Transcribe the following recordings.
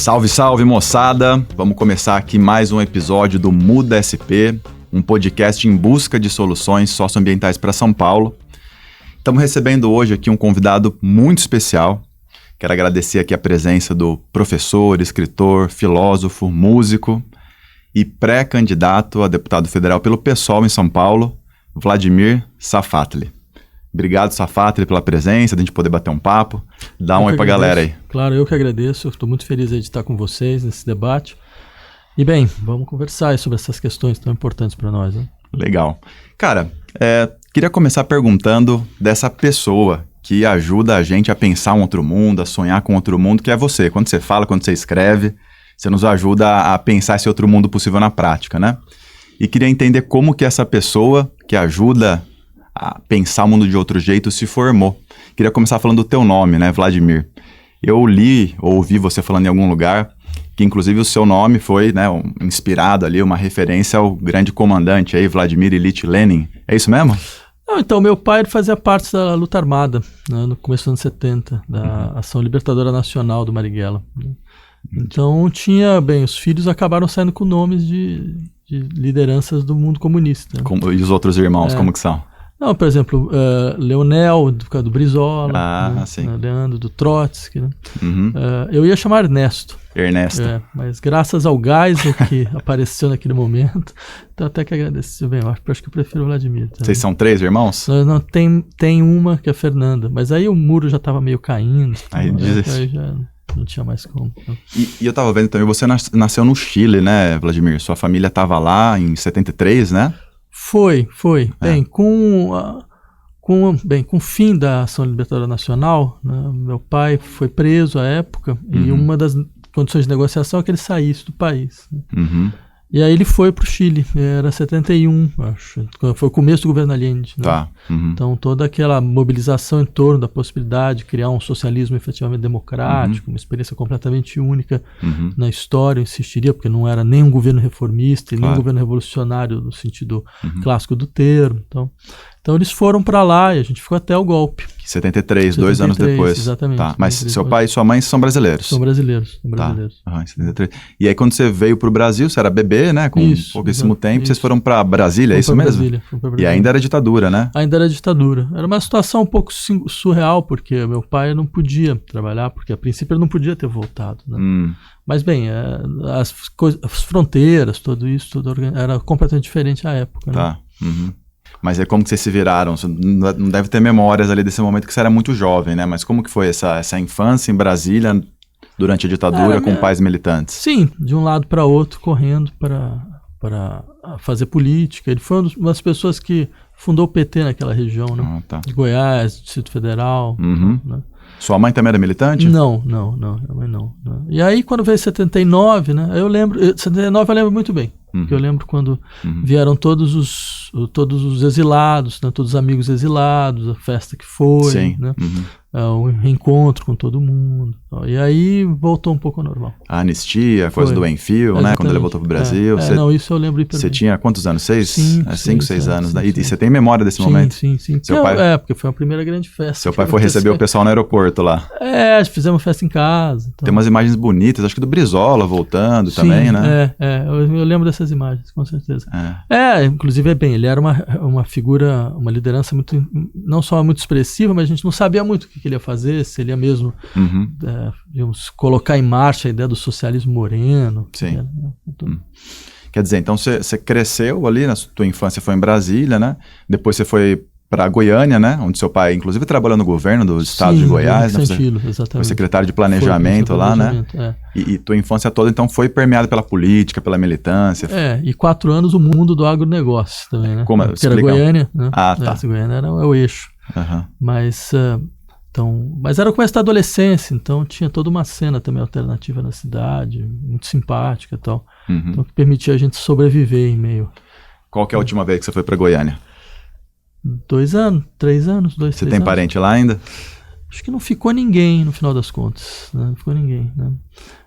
Salve, salve, moçada! Vamos começar aqui mais um episódio do Muda SP, um podcast em busca de soluções socioambientais para São Paulo. Estamos recebendo hoje aqui um convidado muito especial. Quero agradecer aqui a presença do professor, escritor, filósofo, músico e pré-candidato a deputado federal pelo PSOL em São Paulo, Vladimir Safatli. Obrigado, Safatli, pela presença, de a gente poder bater um papo. Dá um oi pra galera aí. Claro, eu que agradeço. Estou muito feliz de estar com vocês nesse debate. E bem, vamos conversar sobre essas questões tão importantes para nós, né? Legal. Cara, queria começar perguntando dessa pessoa que ajuda a gente a pensar um outro mundo, a sonhar com outro mundo, que é você. Quando você fala, quando você escreve, você nos ajuda a pensar esse outro mundo possível na prática, né? E queria entender como que essa pessoa que ajuda a pensar o mundo de outro jeito se formou. Queria começar falando do teu nome, né, Vladimir? Eu li ou ouvi você falando em algum lugar que inclusive o seu nome foi, né, inspirado ali, uma referência ao grande comandante aí, Vladimir Ilyich Lenin. É isso mesmo? Não, então, meu pai fazia parte da luta armada, né, no começo dos anos 70, da Ação Libertadora Nacional do Marighella. Então tinha, os filhos acabaram saindo com nomes de lideranças do mundo comunista. E os outros irmãos, como que são? Não, por exemplo, Leonel, do Brizola, Leandro, do Trotsky. Né? Uhum. Eu ia chamar Ernesto. Ernesto. Mas graças ao Geisel que apareceu naquele momento, então até que agradeço. Bem, eu acho que eu prefiro o Vladimir. Tá? Vocês são 3 irmãos? Não, tem uma que é a Fernanda, mas aí o muro já estava meio caindo. Aí já não tinha mais como. E eu estava vendo também, você nasceu no Chile, né, Vladimir? Sua família estava lá em 73, né? Foi. Bem, com o fim da Ação Libertadora Nacional, né, meu pai foi preso à época e uma das condições de negociação é que ele saísse do país. Né? Uhum. E aí ele foi para o Chile, era 71, acho, foi o começo do governo Allende. Né? Tá. Uhum. Então toda aquela mobilização em torno da possibilidade de criar um socialismo efetivamente democrático, uma experiência completamente única na história, eu insistiria, porque não era nem um governo reformista e nem um governo revolucionário no sentido clássico do termo. Então eles foram para lá e a gente ficou até o golpe. 73, 2 anos depois. Exatamente. Tá. Mas seu pai e sua mãe são brasileiros? São brasileiros. Tá. Em 73. E aí quando você veio para o Brasil, você era bebê, né? Com pouquíssimo tempo, vocês foram para Brasília, é isso mesmo? Fomos pra Brasília. E ainda era ditadura, né? Ainda era ditadura. Era uma situação um pouco surreal, porque meu pai não podia trabalhar, porque a princípio ele não podia ter voltado. Né? Mas bem, as fronteiras, tudo era completamente diferente à época. Tá. Né? Mas é como que vocês se viraram? Você não deve ter memórias ali desse momento que você era muito jovem, né? Mas como que foi essa infância em Brasília durante a ditadura com pais militantes? Sim, de um lado para outro, correndo para fazer política. Ele foi uma das pessoas que fundou o PT naquela região, né? De Goiás, Distrito Federal. Né? Sua mãe também era militante? Não, minha mãe não. E aí quando veio 79, né? 79 eu lembro muito bem. Porque eu lembro quando vieram todos os exilados, né, todos os amigos exilados, a festa que foi, né, o reencontro com todo mundo. E aí voltou um pouco ao normal. A anistia, a coisa do Enfio, né, quando ele voltou para o Brasil. Não, isso eu lembro. Você tinha quantos anos? 5, 6 anos. Sim, e você tem memória desse momento? Sim. Seu pai... porque foi a primeira grande festa. Seu pai foi receber o pessoal no aeroporto lá. Fizemos festa em casa. Então. Tem umas imagens bonitas, acho que do Brizola voltando também, né? Eu lembro dessas imagens, com certeza. Inclusive, ele era uma figura, uma liderança não só muito expressiva, mas a gente não sabia muito o que ele ia fazer, se ele ia mesmo colocar em marcha a ideia do socialismo moreno. Sim. Quer dizer, então você cresceu ali, na sua infância foi em Brasília, né? Depois você foi para Goiânia, né? Onde seu pai, inclusive, trabalhou no governo do estado de Goiás, né? Exatamente. Foi secretário de planejamento lá, né? E tua infância toda, então, foi permeada pela política, pela militância. E 4 anos o mundo do agronegócio também, né? Como? Porque era Goiânia, né? Tá. Goiânia era o eixo. Mas era o começo da adolescência, então tinha toda uma cena também alternativa na cidade, muito simpática e tal. Então, que permitia a gente sobreviver em meio. Qual que é a última vez que você foi para Goiânia? 2 anos, 3 anos, 2, 3 anos. Você tem parente lá ainda? Acho que não ficou ninguém no final das contas, né? Não ficou ninguém, né?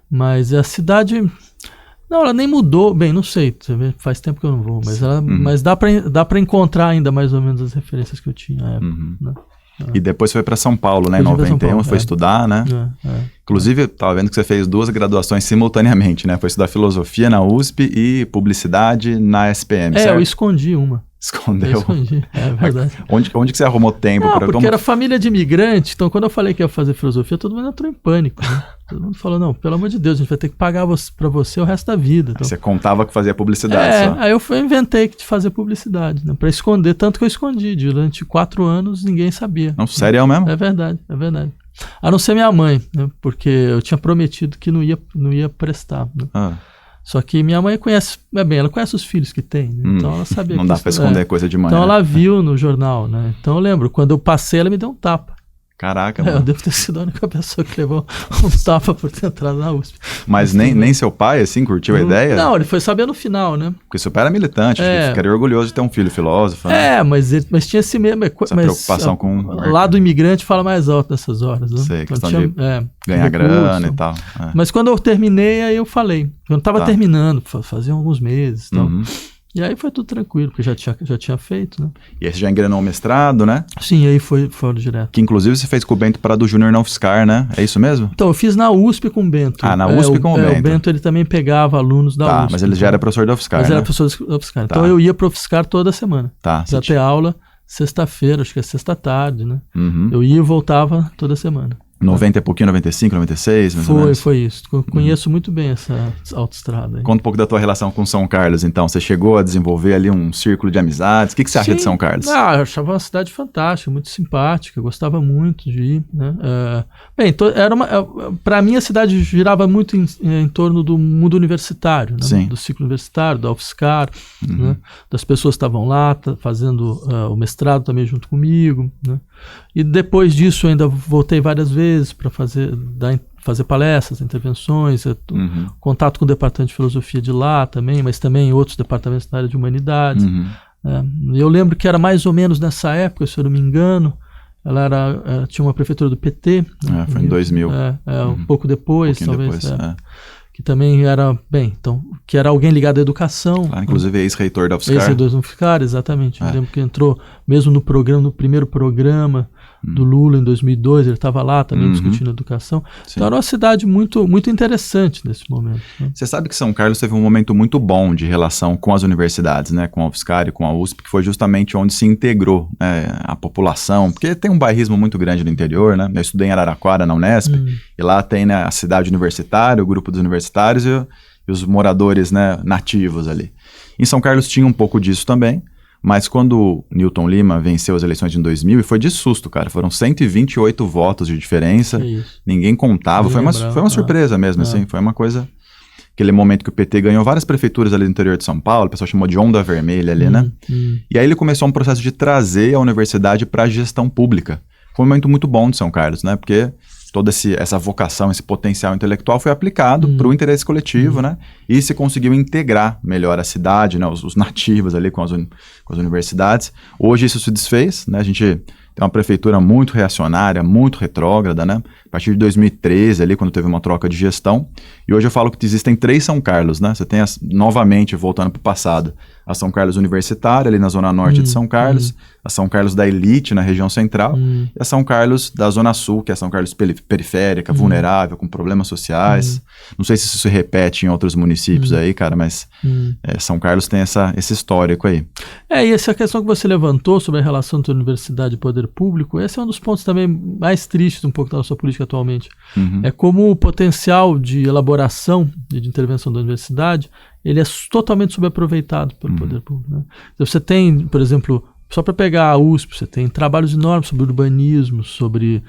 Mas a cidade, não, ela nem mudou, bem, não sei, faz tempo que eu não vou, mas dá para encontrar ainda mais ou menos as referências que eu tinha na época, né? E depois foi para São Paulo, né? Em 91, foi estudar, né? Inclusive, estava vendo que você fez 2 graduações simultaneamente, né? Foi estudar filosofia na USP e publicidade na SPM, certo? Eu escondi uma. Escondeu? Eu escondi, é verdade. Onde que você arrumou tempo? Porque era família de imigrante, então quando eu falei que ia fazer filosofia, todo mundo entrou em pânico, né? Todo mundo falou, não, pelo amor de Deus, a gente vai ter que pagar pra você o resto da vida. Então, você contava que fazia publicidade só. Aí eu inventei de fazer publicidade, né? Pra esconder, tanto que eu escondi. Durante 4 anos, ninguém sabia. Não, sério mesmo? É verdade. A não ser minha mãe, né? Porque eu tinha prometido que não ia prestar, né? Só que minha mãe conhece, ela conhece os filhos que tem, né? Então ela sabia não que dá pra esconder coisa de mãe. Então ela viu no jornal, né? Então eu lembro, quando eu passei, ela me deu um tapa. Caraca, mano. Eu devo ter sido a única pessoa que levou um tapa por ter entrado na USP. Mas nem seu pai, assim, curtiu a ideia? Não, ele foi saber no final, né? Porque seu pai era militante, ficaria orgulhoso de ter um filho filósofo, né? Mas tinha esse mesmo... Essa preocupação com... Lá do imigrante fala mais alto nessas horas, né? Sei, questão de ganhar grana e tal. Mas quando eu terminei, aí eu falei. Eu não estava terminando, fazia alguns meses e tal. E aí foi tudo tranquilo, porque já tinha feito, né? E aí você já engrenou o mestrado, né? Sim, aí foi direto. Que inclusive você fez com o Bento Prado Júnior na UFSCar, né? É isso mesmo? Então, eu fiz na USP com o Bento. Na USP com o Bento. O Bento, ele também pegava alunos da USP. Mas ele já era professor da UFSCar, Mas né? era professor da UFSCar. Então eu ia para o UFSCar toda semana. Pra ter aula sexta-feira, acho que é sexta-tarde, né? Eu ia e voltava toda semana. 90 e pouquinho, 95, 96, mais ou menos? Foi isso. Conheço muito bem essa autoestrada aí. Conta um pouco da tua relação com São Carlos, então. Você chegou a desenvolver ali um círculo de amizades. O que você acha de São Carlos? Eu achava uma cidade fantástica, muito simpática, gostava muito de ir, né? Para mim a cidade girava muito em torno do mundo universitário, né? Do ciclo universitário, da UFSCar, né? Das pessoas que estavam lá fazendo o mestrado também junto comigo, né? E depois disso eu ainda voltei várias vezes para fazer palestras, intervenções, contato com o departamento de filosofia de lá também, mas também outros departamentos na área de humanidades. Eu lembro que era mais ou menos nessa época, se eu não me engano, ela tinha uma prefeitura do PT. Foi em 2000. Um pouco depois, talvez. Que também era, que era alguém ligado à educação. Inclusive ex-reitor da UFSCar. Ex-reitor da UFSCar, exatamente. Eu lembro que entrou mesmo no primeiro programa do Lula em 2002, ele estava lá também discutindo educação. Então era uma cidade muito, muito interessante nesse momento. Né? Você sabe que São Carlos teve um momento muito bom de relação com as universidades, né? Com a UFSCar e com a USP, que foi justamente onde se integrou, né, a população, porque tem um bairrismo muito grande no interior, né? Eu estudei em Araraquara, na Unesp, e lá tem, né, a cidade universitária, o grupo dos universitários e os moradores, né, nativos ali. Em São Carlos tinha um pouco disso também, mas quando Newton Lima venceu as eleições de 2000, e foi de susto, cara, foram 128 votos de diferença, ninguém contava, foi uma surpresa mesmo, assim, foi uma coisa, aquele momento que o PT ganhou várias prefeituras ali no interior de São Paulo, o pessoal chamou de onda vermelha ali, né? E aí ele começou um processo de trazer a universidade para a gestão pública. Foi um momento muito bom de São Carlos, né? Porque toda essa vocação, esse potencial intelectual foi aplicado para o interesse coletivo, né? E se conseguiu integrar melhor a cidade, né? Os nativos ali com as universidades. Hoje isso se desfez, né? A gente tem uma prefeitura muito reacionária, muito retrógrada, né? A partir de 2013 ali, quando teve uma troca de gestão. E hoje eu falo que existem 3 São Carlos, né? Você tem, novamente, voltando para o passado, a São Carlos Universitária, ali na zona norte de São Carlos, a São Carlos da Elite, na região central, e a São Carlos da zona sul, que é a São Carlos periférica, vulnerável, com problemas sociais. Não sei se isso se repete em outros municípios aí, cara, mas São Carlos tem esse histórico aí. E essa questão que você levantou sobre a relação entre universidade e poder público, esse é um dos pontos também mais tristes um pouco da nossa política atualmente. É como o potencial de elaboração e de intervenção da universidade, ele é totalmente subaproveitado pelo poder público, né? Então, você tem, por exemplo, só para pegar a USP, você tem trabalhos enormes sobre urbanismo, sobre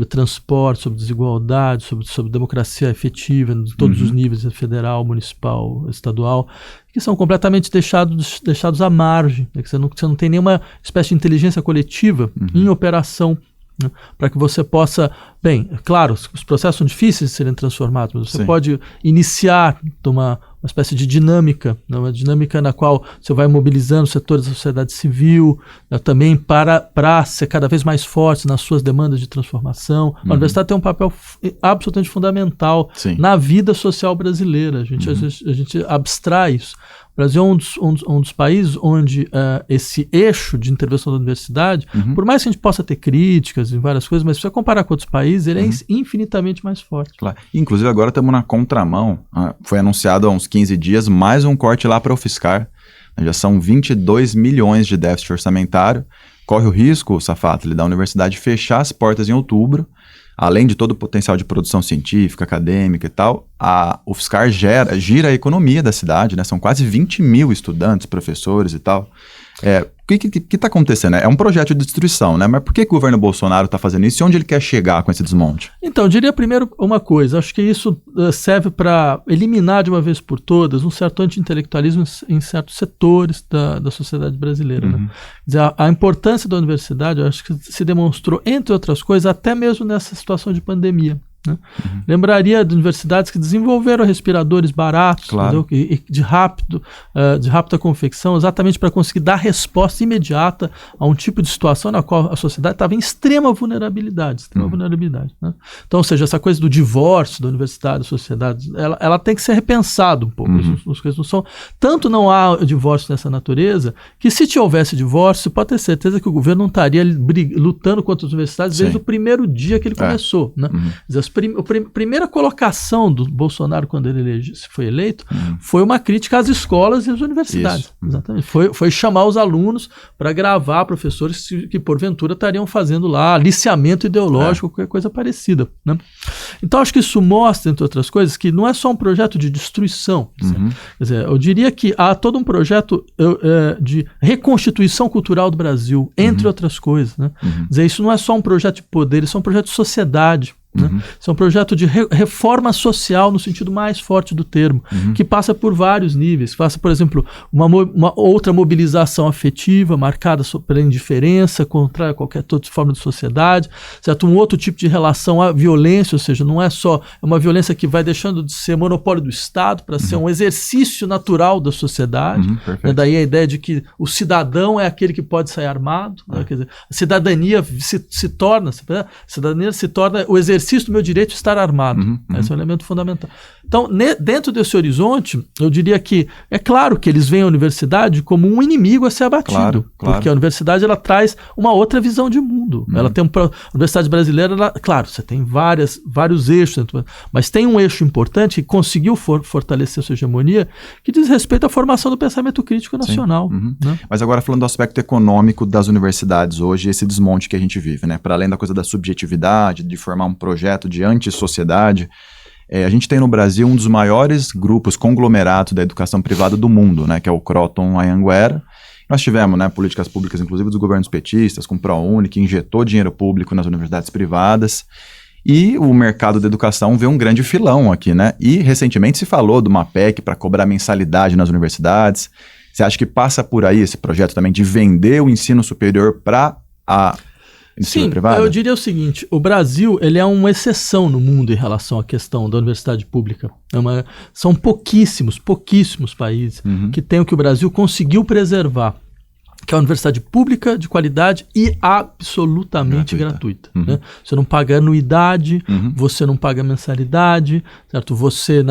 transporte, sobre desigualdade, sobre democracia efetiva em todos os níveis, federal, municipal, estadual, que são completamente deixados à margem, né? Que você não tem nenhuma espécie de inteligência coletiva em operação, né? Para que você possa Bem, claro, os processos são difíceis de serem transformados, mas você pode iniciar uma espécie de dinâmica, né? Uma dinâmica na qual você vai mobilizando setores da sociedade civil, né? Também para ser cada vez mais forte nas suas demandas de transformação. A universidade tem um papel absolutamente fundamental na vida social brasileira. A gente abstrai isso. O Brasil é um dos países onde esse eixo de intervenção da universidade, por mais que a gente possa ter críticas em várias coisas, mas se você comparar com outros países, ele é infinitamente mais forte. Claro. Inclusive agora estamos na contramão. Foi anunciado há uns 15 dias mais um corte lá para o UFSCar. Já são 22 milhões de déficit orçamentário. Corre o risco, Safatli, da universidade fechar as portas em outubro. Além de todo o potencial de produção científica, acadêmica e tal, a UFSCar gira a economia da cidade, né? São quase 20 mil estudantes, professores e tal. O que está acontecendo? É um projeto de destruição, né? Mas por que o governo Bolsonaro está fazendo isso e onde ele quer chegar com esse desmonte? Então, eu diria primeiro uma coisa. Acho que isso serve para eliminar de uma vez por todas um certo anti-intelectualismo em certos setores da sociedade brasileira. Né? Quer dizer, a importância da universidade, eu acho que se demonstrou, entre outras coisas, até mesmo nessa situação de pandemia. Né? Lembraria de universidades que desenvolveram respiradores baratos, e de rápida confecção, exatamente para conseguir dar resposta imediata a um tipo de situação na qual a sociedade estava em extrema vulnerabilidade. Né? Então, ou seja, essa coisa do divórcio da universidade, da sociedade, ela tem que ser repensada um pouco. As coisas não são, tanto não há divórcio dessa natureza, que se houvesse divórcio, pode ter certeza que o governo não estaria lutando contra as universidades desde o primeiro dia que ele começou. Né? A primeira colocação do Bolsonaro quando ele foi eleito foi uma crítica às escolas e às universidades. Exatamente. Foi chamar os alunos para gravar professores que porventura estariam fazendo lá aliciamento ideológico, qualquer coisa parecida. Né? Então acho que isso mostra, entre outras coisas, que não é só um projeto de destruição. Quer dizer, eu diria que há todo um projeto de reconstituição cultural do Brasil, entre outras coisas. Né? Quer dizer, isso não é só um projeto de poder, isso é um projeto de sociedade. Né? Isso é um projeto de reforma social no sentido mais forte do termo, que passa por vários níveis. Passa, por exemplo, uma outra mobilização afetiva marcada pela indiferença, contra qualquer outra forma de sociedade, certo? Um outro tipo de relação à violência, ou seja, não é só uma violência que vai deixando de ser monopólio do Estado para ser um exercício natural da sociedade. Né? Daí a ideia de que o cidadão é aquele que pode sair armado. Né? Quer dizer, a cidadania se torna o exercício do meu direito de estar armado. Esse é um elemento fundamental. Então, dentro desse horizonte, eu diria que é claro que eles veem a universidade como um inimigo a ser abatido, porque a universidade ela traz uma outra visão de mundo. Ela tem a universidade brasileira, claro, você tem vários eixos, mas tem um eixo importante que conseguiu fortalecer sua hegemonia, que diz respeito à formação do pensamento crítico nacional. Né? Mas agora falando do aspecto econômico das universidades hoje, esse desmonte que a gente vive, né? Para além da coisa da subjetividade, de formar um projeto de antissociedade, a gente tem no Brasil um dos maiores grupos conglomerados da educação privada do mundo, né, que é o Croton Anhanguera. Nós tivemos, né, políticas públicas, inclusive dos governos petistas, com o ProUni, que injetou dinheiro público nas universidades privadas. E o mercado da educação vê um grande filão aqui, né? E recentemente se falou de uma PEC para cobrar mensalidade nas universidades. Você acha que passa por aí esse projeto também de vender o ensino superior para a sim, eu diria o seguinte, o Brasil ele é uma exceção no mundo em relação à questão da universidade pública. São pouquíssimos países que têm o que o Brasil conseguiu preservar, que é a universidade pública, de qualidade e absolutamente gratuita. Né? Você não paga anuidade, você não paga mensalidade, certo? Você,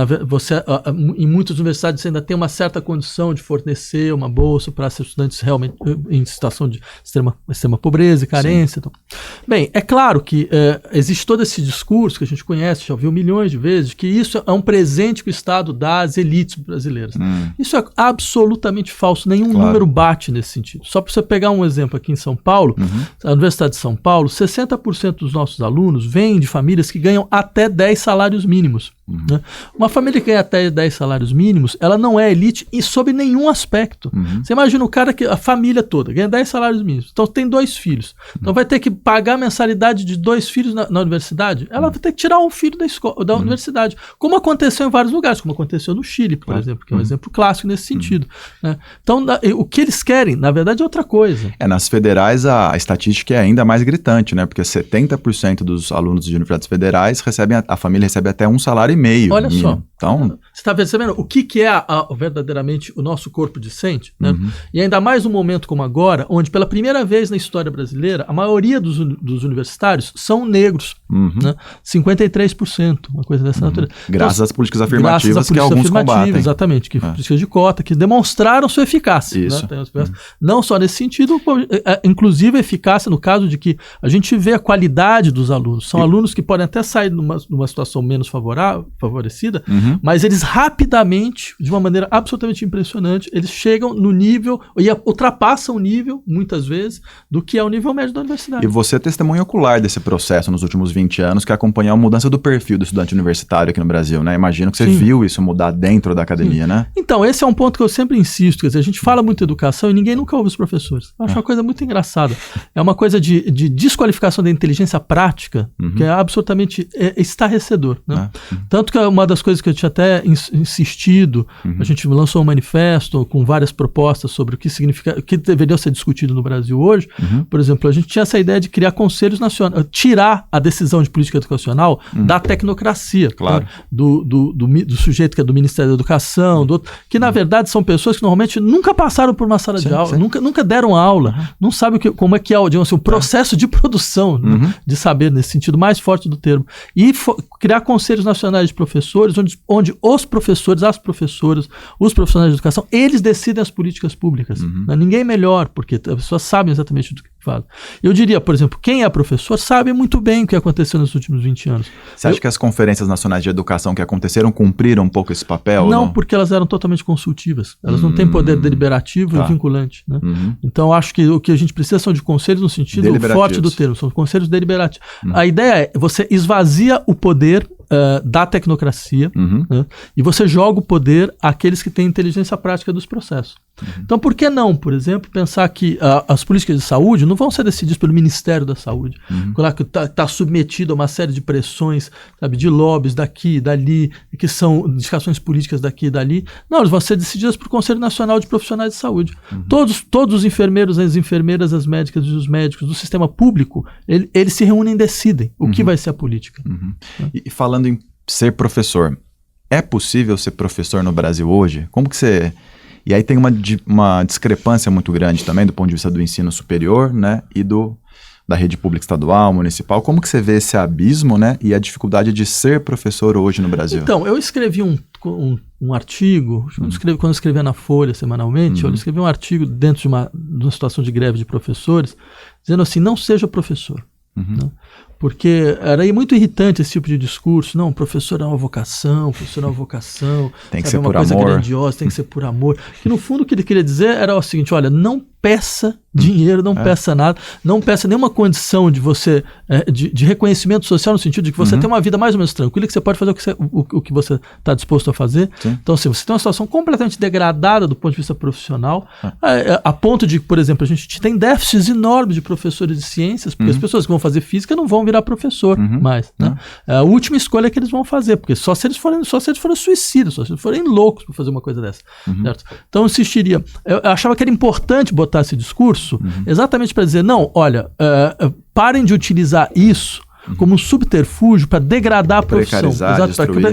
em muitas universidades, você ainda tem uma certa condição de fornecer uma bolsa para estudantes realmente em situação de extrema pobreza e carência. Então. Bem, é claro que existe todo esse discurso que a gente conhece, já ouviu milhões de vezes, que isso é um presente que o Estado dá às elites brasileiras. Isso é absolutamente falso, nenhum número bate nesse sentido. Só para você pegar um exemplo aqui em São Paulo, a Universidade de São Paulo, 60% dos nossos alunos vêm de famílias que ganham até 10 salários mínimos. Né? Uma família que ganha até 10 salários mínimos, ela não é elite sob nenhum aspecto. Você imagina o cara que a família toda ganha 10 salários mínimos, então tem 2 filhos, então vai ter que pagar a mensalidade de 2 filhos na universidade, ela vai ter que tirar um filho da universidade, como aconteceu em vários lugares, como aconteceu no Chile, por exemplo, que é um exemplo clássico nesse sentido. Né? Então, o que eles querem, na verdade, é outra coisa. Nas federais a estatística é ainda mais gritante, né? Porque 70% dos alunos de universidades federais a família recebe até um salário e meio. Olha mínimo. só, então, você está percebendo o que é verdadeiramente o nosso corpo discente? Né? E ainda mais num momento como agora, onde pela primeira vez na história brasileira, a maioria dos universitários são negros, né? 53%, uma coisa dessa natureza. Graças então, às políticas afirmativas que alguns combatem. Exatamente, que políticas de cota, que demonstraram sua eficácia. Isso. Né? Não só nesse sentido, inclusive a eficácia no caso de que a gente vê a qualidade dos alunos. São alunos que podem até sair numa situação menos favorecida, mas eles rapidamente, de uma maneira absolutamente impressionante, eles chegam no nível, e ultrapassam o nível, muitas vezes, do que é o nível médio da universidade. E você é testemunha ocular desse processo nos últimos 20 anos, que acompanhou a mudança do perfil do estudante universitário aqui no Brasil, né? Imagino que você viu isso mudar dentro da academia, né? Então, esse é um ponto que eu sempre insisto, quer dizer, a gente fala muito de educação e ninguém nunca ouve os professores. Eu acho uma coisa muito engraçada. É uma coisa de desqualificação da inteligência prática, que é absolutamente estarrecedor, né? Tanto que uma das coisas que eu tinha até insistido, a gente lançou um manifesto com várias propostas sobre o que significa, o que deveria ser discutido no Brasil hoje. Por exemplo, a gente tinha essa ideia de criar conselhos nacionais, tirar a decisão de política educacional da tecnocracia, claro. Né? Do sujeito que é do Ministério da Educação, que na verdade são pessoas que normalmente nunca passaram por uma sala de aula, nunca deram aula, não sabem como é que é digamos assim, o processo de produção, né? De saber, nesse sentido mais forte do termo. E criar conselhos nacionais de professores, onde os professores, as professoras, os profissionais de educação, eles decidem as políticas públicas. Né? Ninguém melhor, porque as pessoas sabem exatamente do que fazem. Eu diria, por exemplo, quem é professor sabe muito bem o que aconteceu nos últimos 20 anos. Você acha que as conferências nacionais de educação que aconteceram cumpriram um pouco esse papel? Não, porque elas eram totalmente consultivas. Elas não têm poder deliberativo e vinculante. Né? Então, eu acho que o que a gente precisa são de conselhos no sentido forte do termo. São conselhos deliberativos. A ideia é, você esvazia o poder da tecnocracia, né? E você joga o poder àqueles que têm inteligência prática dos processos. Então, por que não, por exemplo, pensar que as políticas de saúde não vão ser decididas pelo Ministério da Saúde, que está submetido a uma série de pressões, sabe, de lobbies daqui e dali, que são indicações políticas daqui e dali. Não, elas vão ser decididas por Conselho Nacional de Profissionais de Saúde. Todos os enfermeiros, as enfermeiras, as médicas e os médicos do sistema público, eles se reúnem e decidem o que vai ser a política. E falando em ser professor, é possível ser professor no Brasil hoje? Como que você... E aí tem uma discrepância muito grande também do ponto de vista do ensino superior, né, e da rede pública estadual, municipal. Como que você vê esse abismo, né, e a dificuldade de ser professor hoje no Brasil? Então, eu escrevi um artigo, quando eu escrevia na Folha semanalmente, eu escrevi um artigo dentro de uma situação de greve de professores, dizendo assim, não seja professor. Né? Porque era muito irritante esse tipo de discurso. Não, professor é uma vocação, tem que sabe, ser uma por coisa amor. Grandiosa, tem que ser por amor. Que no fundo o que ele queria dizer era o seguinte, olha, não peça dinheiro, não peça nada, não peça nenhuma condição de você, de reconhecimento social no sentido de que você tem uma vida mais ou menos tranquila, que você pode fazer o que você está disposto a fazer. Sim. Então, se você tem uma situação completamente degradada do ponto de vista profissional, a ponto de, por exemplo, a gente tem déficits enormes de professores de ciências, porque as pessoas que vão fazer física não vão virar professor mais. Né? É a última escolha que eles vão fazer, porque só se eles forem suicidas, só se eles forem loucos para fazer uma coisa dessa. Certo? Então, eu insistiria. Eu achava que era importante botar esse discurso exatamente para dizer, não, olha, parem de utilizar isso como um subterfúgio para degradar a profissão,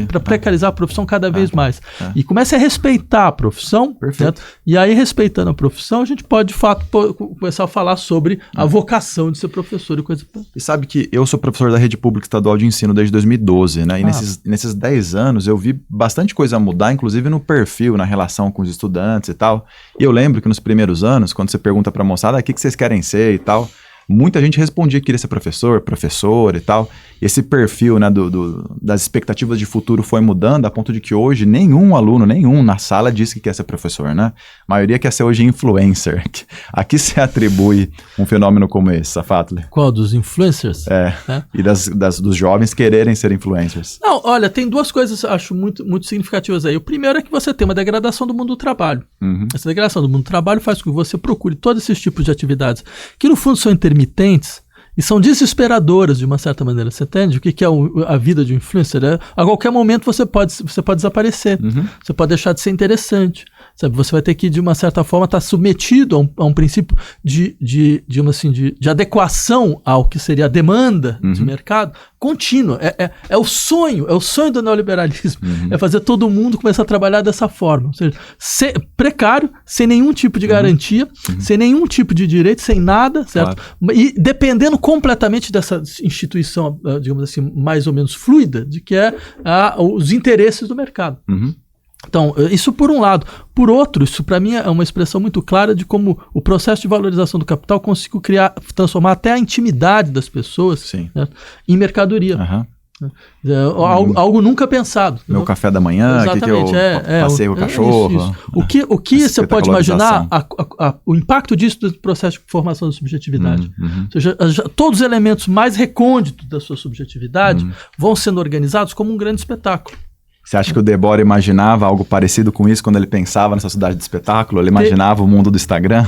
para precarizar a profissão cada vez mais. E comece a respeitar a profissão, certo? E aí, respeitando a profissão, a gente pode, de fato, começar a falar sobre a vocação de ser professor e coisa. E sabe que eu sou professor da Rede Pública Estadual de Ensino desde 2012, né? E nesses 10 anos eu vi bastante coisa mudar, inclusive no perfil, na relação com os estudantes e tal. E eu lembro que nos primeiros anos, quando você pergunta para a moçada, o que vocês querem ser e tal, muita gente respondia que queria ser professor e tal. E esse perfil, né, das expectativas de futuro foi mudando a ponto de que hoje nenhum aluno, na sala diz que quer ser professor, né? A maioria quer ser hoje influencer. A que se atribui um fenômeno como esse, Safatli? Qual? Dos influencers? E dos jovens quererem ser influencers. Não, olha, tem duas coisas, acho, muito, muito significativas aí. O primeiro é que você tem uma degradação do mundo do trabalho. Essa degradação do mundo do trabalho faz com que você procure todos esses tipos de atividades que, no fundo, são intermitentes e são desesperadoras, de uma certa maneira. Você entende o que é a vida de um influencer? A qualquer momento você pode desaparecer. Você pode deixar de ser interessante. Sabe? Você vai ter que, de uma certa forma, estar submetido a um princípio de adequação ao que seria a demanda de mercado contínua. É o sonho do neoliberalismo. É fazer todo mundo começar a trabalhar dessa forma. Ou seja, precário, sem nenhum tipo de garantia, sem nenhum tipo de direito, sem nada, certo? Claro. E dependendo completamente dessa instituição, digamos assim, mais ou menos fluida, de que os interesses do mercado. Então, isso por um lado. Por outro, isso para mim é uma expressão muito clara de como o processo de valorização do capital conseguiu transformar até a intimidade das pessoas, né, em mercadoria. Algo nunca pensado. Meu café da manhã, que eu passei com o cachorro. O que você pode imaginar o impacto disso do processo de formação da subjetividade? Ou seja, todos os elementos mais recônditos da sua subjetividade vão sendo organizados como um grande espetáculo. Você acha que o Debord imaginava algo parecido com isso quando ele pensava nessa sociedade de espetáculo? Ele imaginava o mundo do Instagram?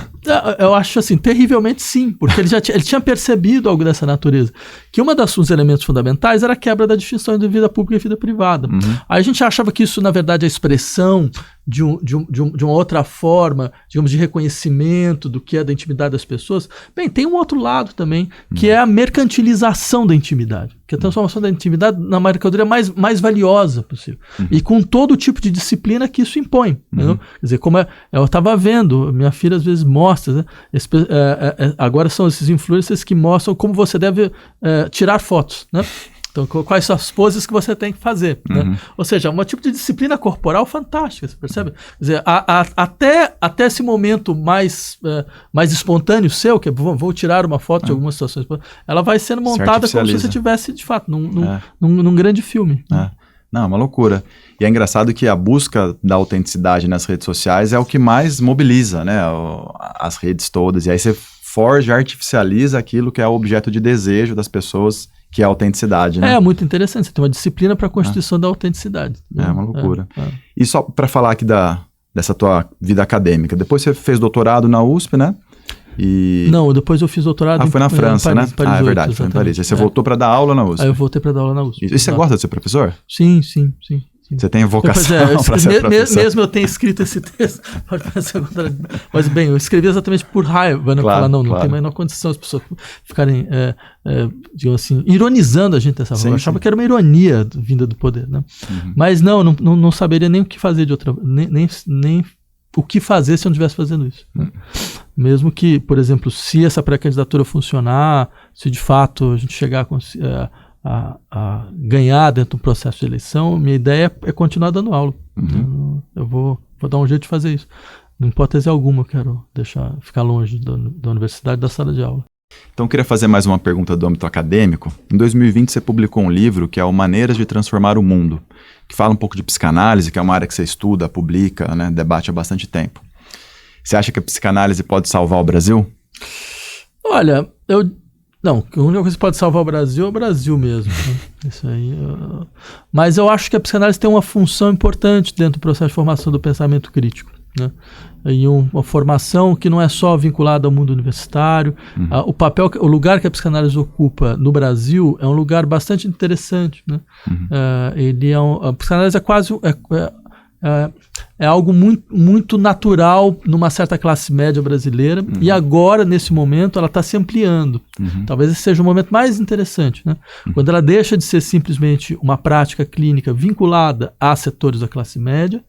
Eu acho assim, terrivelmente sim, porque ele tinha percebido algo dessa natureza. Que um dos elementos fundamentais era a quebra da distinção entre vida pública e vida privada. Aí a gente achava que isso, na verdade, é a expressão de uma outra forma, digamos, de reconhecimento do que é da intimidade das pessoas. Bem, tem um outro lado também, que é a mercantilização da intimidade, que é a transformação da intimidade na mercadoria mais valiosa possível. E com todo tipo de disciplina que isso impõe. Quer dizer, como eu estava vendo, minha filha às vezes mostra, né? Agora são esses influencers que mostram como você deve tirar fotos, né? Então, quais são as poses que você tem que fazer, né? Ou seja, um tipo de disciplina corporal fantástica, você percebe? Quer dizer, até esse momento mais espontâneo seu, que vou tirar uma foto de algumas situações, ela vai sendo montada como se você estivesse, de fato, num grande filme. Não, é uma loucura. E é engraçado que a busca da autenticidade nas redes sociais é o que mais mobiliza, né? As redes todas. E aí você artificializa aquilo que é o objeto de desejo das pessoas, que é a autenticidade, né? É muito interessante. Você tem uma disciplina para a constituição da autenticidade. É uma loucura. E só para falar aqui dessa tua vida acadêmica, depois você fez doutorado na USP, né? Não, depois eu fiz doutorado foi na França, Paris, né? Paris 8, é verdade, foi em Paris. Aí você voltou para dar aula na USP. Aí eu voltei para dar aula na USP. E você gosta de ser professor? Sim. Você tem vocação para ser professor? Mesmo eu tenho escrito esse texto, pode parecer mas bem, eu escrevi exatamente por raiva, né? Falar, não tem mais condição as pessoas ficarem, digamos assim, ironizando a gente dessa forma. Eu achava que era uma ironia vinda do poder, né? Mas não saberia nem o que fazer de outra, nem o que fazer se eu não estivesse fazendo isso. Né? Mesmo que, por exemplo, se essa pré-candidatura funcionar, se de fato a gente chegar a ganhar dentro do processo de eleição, minha ideia é continuar dando aula. Eu vou dar um jeito de fazer isso. Não hipótese alguma eu quero ficar longe da universidade, da sala de aula. Então eu queria fazer mais uma pergunta do âmbito acadêmico. Em 2020 você publicou um livro que é o Maneiras de Transformar o Mundo, que fala um pouco de psicanálise, que é uma área que você estuda, publica, né, debate há bastante tempo. Você acha que a psicanálise pode salvar o Brasil? Olha, não, a única coisa que pode salvar o Brasil é o Brasil mesmo. Né? Isso aí. Mas eu acho que a psicanálise tem uma função importante dentro do processo de formação do pensamento crítico. Né? E uma formação que não é só vinculada ao mundo universitário. O lugar que a psicanálise ocupa no Brasil é um lugar bastante interessante. Né? A psicanálise é quase... É algo muito, muito natural numa certa classe média brasileira e agora, nesse momento, ela está se ampliando. Talvez esse seja o momento mais interessante, né? Quando ela deixa de ser simplesmente uma prática clínica vinculada a setores da classe média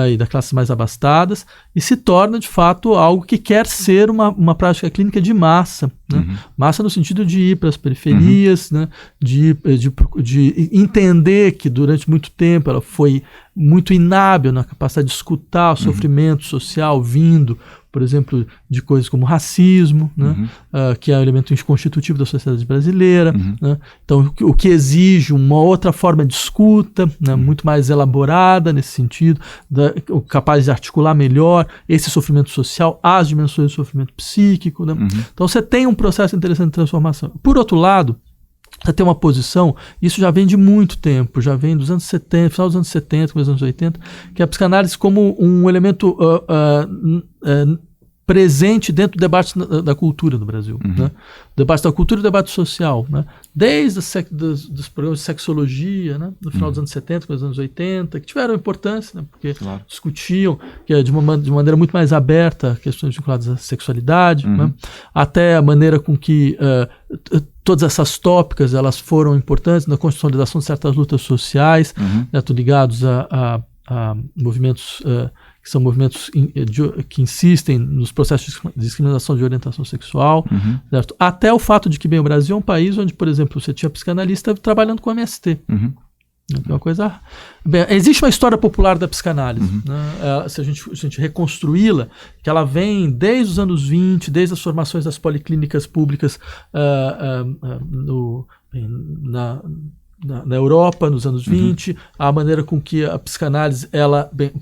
e das classes mais abastadas e se torna, de fato, algo que quer ser uma prática clínica de massa. Né? Massa no sentido de ir para as periferias, né? de entender que durante muito tempo ela foi muito inábil na capacidade de escutar o sofrimento social vindo por exemplo, de coisas como racismo, né? Que é um elemento constitutivo da sociedade brasileira. Né? Então, o que exige uma outra forma de escuta, né? Muito mais elaborada nesse sentido, capaz de articular melhor esse sofrimento social às dimensões do sofrimento psíquico. Né? Então, você tem um processo interessante de transformação. Por outro lado, você tem uma posição, isso já vem de muito tempo, já vem dos anos 70, final dos anos 70, começo dos anos 80, que é a psicanálise como um elemento presente dentro do debate da cultura no Brasil. Né? O debate da cultura e o debate social. Né? Desde dos programas de sexologia, né? No final dos anos 70, começo dos anos 80, que tiveram importância, né? Porque discutiam de maneira muito mais aberta questões vinculadas à sexualidade, né? Até a maneira com que todas essas tópicas elas foram importantes na consolidação de certas lutas sociais, né? Ligados a movimentos que são movimentos que insistem nos processos de discriminação de orientação sexual, certo? Até o fato de que, bem, o Brasil é um país onde, por exemplo, você tinha psicanalista trabalhando com MST. É uma coisa... Bem, existe uma história popular da psicanálise, né? Se a gente reconstruí-la, que ela vem desde os anos 20, desde as formações das policlínicas públicas na Europa, nos anos 20, a maneira com que a psicanálise,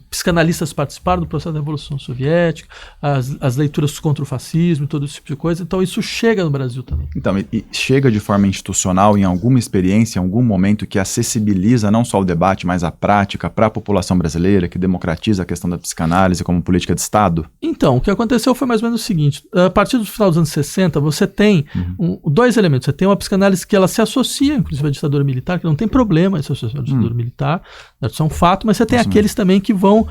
psicanalistas participaram do processo da Revolução Soviética, as leituras contra o fascismo, todo esse tipo de coisa. Então isso chega no Brasil também. Então, e chega de forma institucional em alguma experiência, em algum momento que acessibiliza não só o debate, mas a prática para a população brasileira, que democratiza a questão da psicanálise como política de Estado? Então, o que aconteceu foi mais ou menos o seguinte: a partir do final dos anos 60, você tem dois elementos. Você tem uma psicanálise que ela se associa, inclusive, à ditadura militar, que não tem problema essa associação à ditadura militar, isso é um fato, mas você tem aqueles também que vão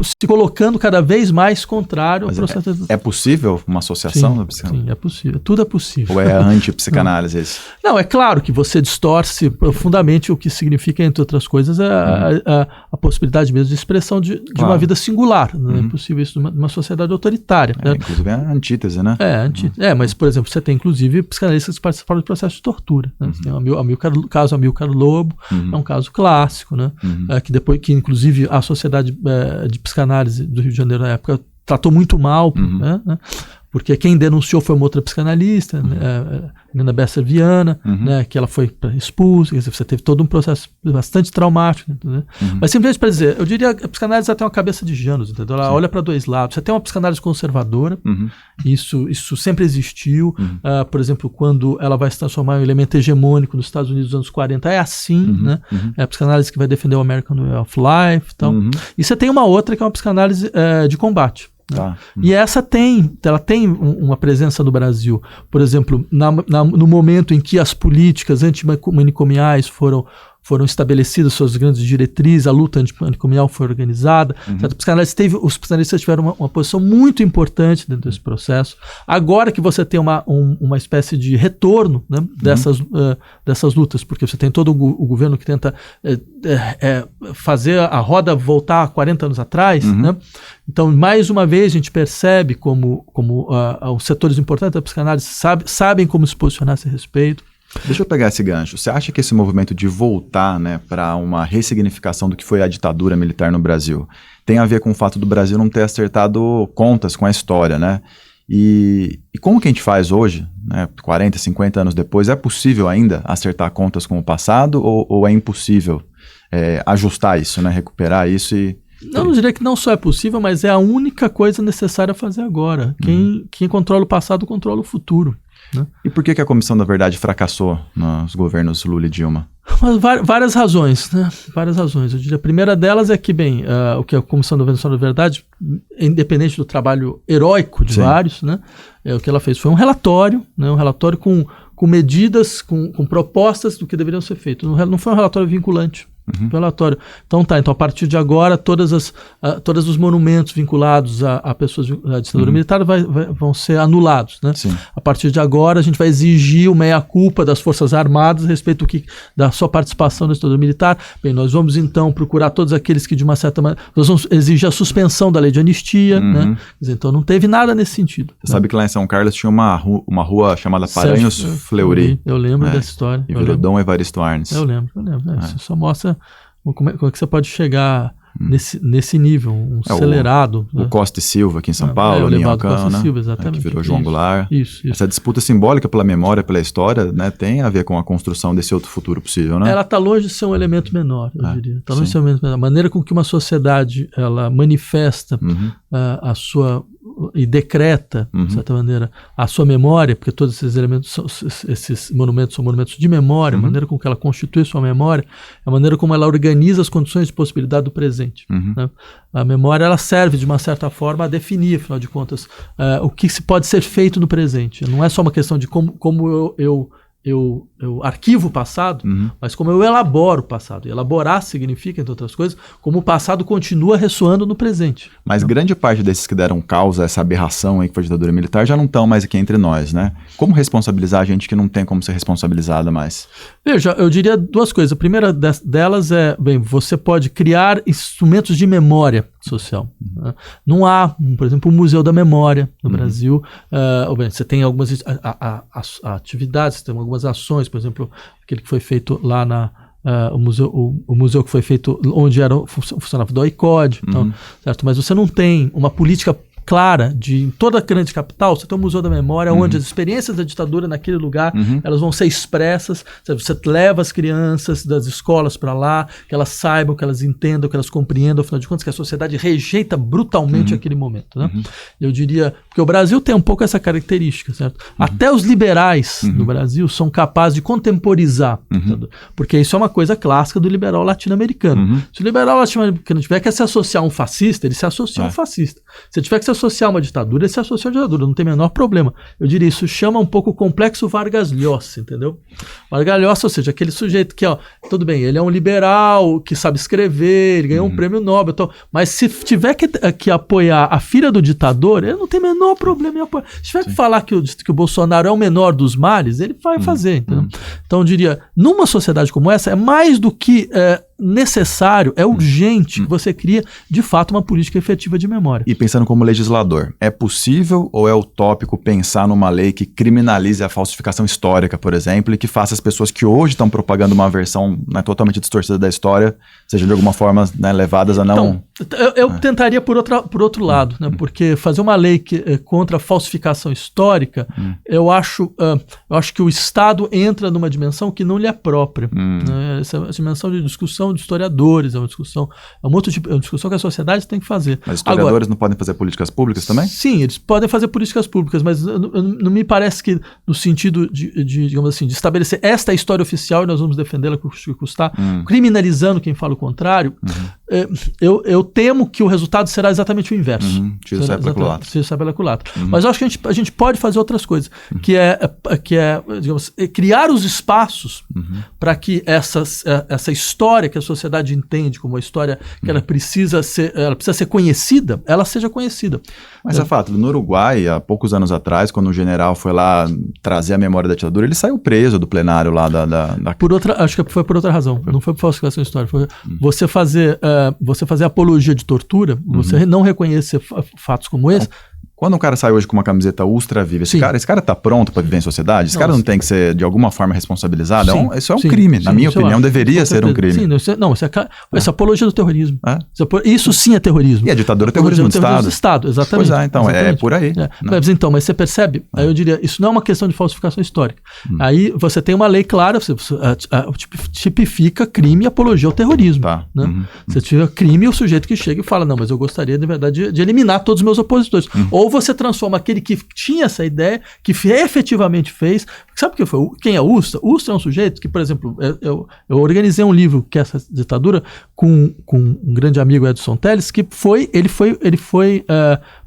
se colocando cada vez mais contrário ao processo. É possível uma associação da psicanálise? Sim, é possível. Tudo é possível. Ou é anti-psicanálise isso? Não, é claro que você distorce profundamente o que significa, entre outras coisas, a possibilidade mesmo de expressão de uma vida singular. Não é impossível isso numa sociedade autoritária. Né? Inclusive é a antítese, né? Mas, por exemplo, você tem, inclusive, psicanalistas que participaram do processo de tortura. Né? Você tem o caso Amilcar Lobo, é um caso clássico, né? Que inclusive a Sociedade de Psicanálise do Rio de Janeiro na época tratou muito mal, né? Porque quem denunciou foi uma outra psicanalista, Nina Besser-Viana, né, que ela foi expulsa. Quer dizer, você teve todo um processo bastante traumático. Entendeu? Mas simplesmente para dizer, eu diria que a psicanálise tem uma cabeça de Janus, entendeu? Ela olha para dois lados. Você tem uma psicanálise conservadora, isso sempre existiu. Por exemplo, quando ela vai se transformar em um elemento hegemônico nos Estados Unidos dos anos 40, é assim, né? É a psicanálise que vai defender o American Way of Life. Então. E você tem uma outra que é uma psicanálise de combate. Tá. E ela tem uma presença no Brasil. Por exemplo, no momento em que as políticas antimanicomiais foram estabelecidas suas grandes diretrizes, a luta antimanicomial foi organizada. Os psicanalistas tiveram uma posição muito importante dentro desse processo. Agora que você tem uma espécie de retorno, né, dessas lutas, porque você tem todo o governo que tenta fazer a roda voltar 40 anos atrás, né? Então, mais uma vez, a gente percebe como os setores importantes da psicanálise sabem como se posicionar a esse respeito. Deixa eu pegar esse gancho. Você acha que esse movimento de voltar, né, para uma ressignificação do que foi a ditadura militar no Brasil tem a ver com o fato do Brasil não ter acertado contas com a história, né? E como que a gente faz hoje, né, 40, 50 anos depois? É possível ainda acertar contas com o passado ou é impossível ajustar isso, né, recuperar isso e... Não diria que não só é possível, mas é a única coisa necessária a fazer agora. Quem controla o passado controla o futuro. Né? E por que a Comissão da Verdade fracassou nos governos Lula e Dilma? Várias razões, né? Várias razões. Eu diria, a primeira delas é que, o que a Comissão da Verdade, independente do trabalho heróico de vários, né? O que ela fez foi um relatório, né? Um relatório com medidas, com propostas do que deveriam ser feito. Não foi um relatório vinculante. Relatório. Então a partir de agora todos os monumentos vinculados a pessoas da ditadura militar vão ser anulados, né? A partir de agora a gente vai exigir o meia-culpa das Forças Armadas a respeito da sua participação na ditadura militar. Bem, nós vamos então procurar todos aqueles que de uma certa maneira, nós vamos exigir a suspensão da lei de anistia, né? Então não teve nada nesse sentido. Você sabe que lá em São Carlos tinha uma rua chamada Paranhos Fleury. Eu lembro dessa história. E virou Dom Evaristo Arnes. Eu lembro. Isso só mostra como é que você pode chegar nesse nível, um acelerado. O Costa e Silva aqui em São Paulo, o Linhocão, Costa né? Silva, exatamente. Que virou João Goulart. Isso. Essa disputa simbólica pela memória, pela história, né, tem a ver com a construção desse outro futuro possível, né? Ela está longe de ser um elemento menor, eu diria. Está longe de ser um elemento menor. A maneira com que uma sociedade ela manifesta a sua e decreta, de certa maneira, a sua memória, porque todos esses elementos, esses monumentos são monumentos de memória, a maneira com que ela constitui sua memória, a maneira como ela organiza as condições de possibilidade do presente. Né? A memória ela serve, de uma certa forma, a definir, afinal de contas, o que se pode ser feito no presente. Não é só uma questão de como eu arquivo o passado, mas como eu elaboro o passado. E elaborar significa, entre outras coisas, como o passado continua ressoando no presente. Mas grande parte desses que deram causa a essa aberração aí que foi a ditadura militar já não estão mais aqui entre nós, né? Como responsabilizar a gente que não tem como ser responsabilizada mais? Veja, eu diria duas coisas. A primeira delas é, você pode criar instrumentos de memória social. Não há, por exemplo, um Museu da Memória no Brasil. Você tem algumas atividades, você tem algumas ações, por exemplo, aquele que foi feito lá o museu que foi feito onde funcionava do ICOD, certo? Mas você não tem uma política clara em toda a grande capital. Você tem um Museu da Memória onde as experiências da ditadura naquele lugar elas vão ser expressas. Você leva as crianças das escolas para lá, que elas saibam, que elas entendam, que elas compreendam, afinal de contas, que a sociedade rejeita brutalmente aquele momento, né? Eu diria, porque o Brasil tem um pouco essa característica, certo? Até os liberais do Brasil são capazes de contemporizar, porque isso é uma coisa clássica do liberal latino-americano. Se o liberal latino-americano tiver que se associar a um fascista, ele se associa a um fascista. Se ele tiver que se associar a uma ditadura, ele se associa a uma ditadura, não tem o menor problema. Eu diria, isso chama um pouco o complexo Vargas Llosa, entendeu? Vargas Llosa, ou seja, aquele sujeito que, tudo bem, ele é um liberal, que sabe escrever, ele ganhou um prêmio Nobel, mas se tiver que apoiar a filha do ditador, ele não tem o menor problema em apoiar. Se tiver que falar que o Bolsonaro é o menor dos males, ele vai fazer, entendeu? Então, eu diria, numa sociedade como essa, é mais do que necessário, é urgente que você crie, de fato, uma política efetiva de memória. E pensando como legislador, é possível ou é utópico pensar numa lei que criminalize a falsificação histórica, por exemplo, e que faça as pessoas que hoje estão propagando uma versão, né, totalmente distorcida da história, sejam de alguma forma, né, levadas a não... Então, eu tentaria por outro lado, né, porque fazer uma lei contra a falsificação histórica, eu acho que o Estado entra numa dimensão que não lhe é própria. Né, essa dimensão de discussão de historiadores, é uma discussão que a sociedade tem que fazer. Mas historiadores não podem fazer políticas públicas também? Sim, eles podem fazer políticas públicas, mas não me parece que no sentido digamos assim, de estabelecer esta história oficial e nós vamos defendê-la com o que custar, criminalizando quem fala o contrário, eu temo que o resultado será exatamente o inverso. Tiro sai pela culatra. Mas eu acho que a gente pode fazer outras coisas, que é digamos, criar os espaços para que essa história que a sociedade entende como uma história que ela precisa ser conhecida, ela seja conhecida. Mas é fato, no Uruguai, há poucos anos atrás, quando o general foi lá trazer a memória da ditadura, ele saiu preso do plenário lá da... Acho que foi por outra razão, não foi por falsificação histórica, foi você fazer apologia de tortura, você não reconhecer fatos como esse. Quando um cara sai hoje com uma camiseta ultra viva, esse cara tá pronto para viver em sociedade? Esse cara não tem que ser, de alguma forma, responsabilizado? Isso é um crime. Na minha opinião, deveria ser um crime. Sim, essa apologia do terrorismo. Isso sim é terrorismo. E a ditadura é terrorismo do Estado. Exatamente. Pois é, então, é por aí. Mas você percebe, aí eu diria, isso não é uma questão de falsificação histórica. Aí você tem uma lei clara, você tipifica crime e apologia ao terrorismo. Né? Você tiver crime, o sujeito que chega e fala, não, mas eu gostaria, de verdade, de eliminar todos os meus opositores. Ou você transforma aquele que tinha essa ideia, que efetivamente fez. Sabe o que foi? Quem é Ustra? Ustra é um sujeito que, por exemplo, eu organizei um livro que é essa ditadura com um grande amigo, Edson Teles, que ele foi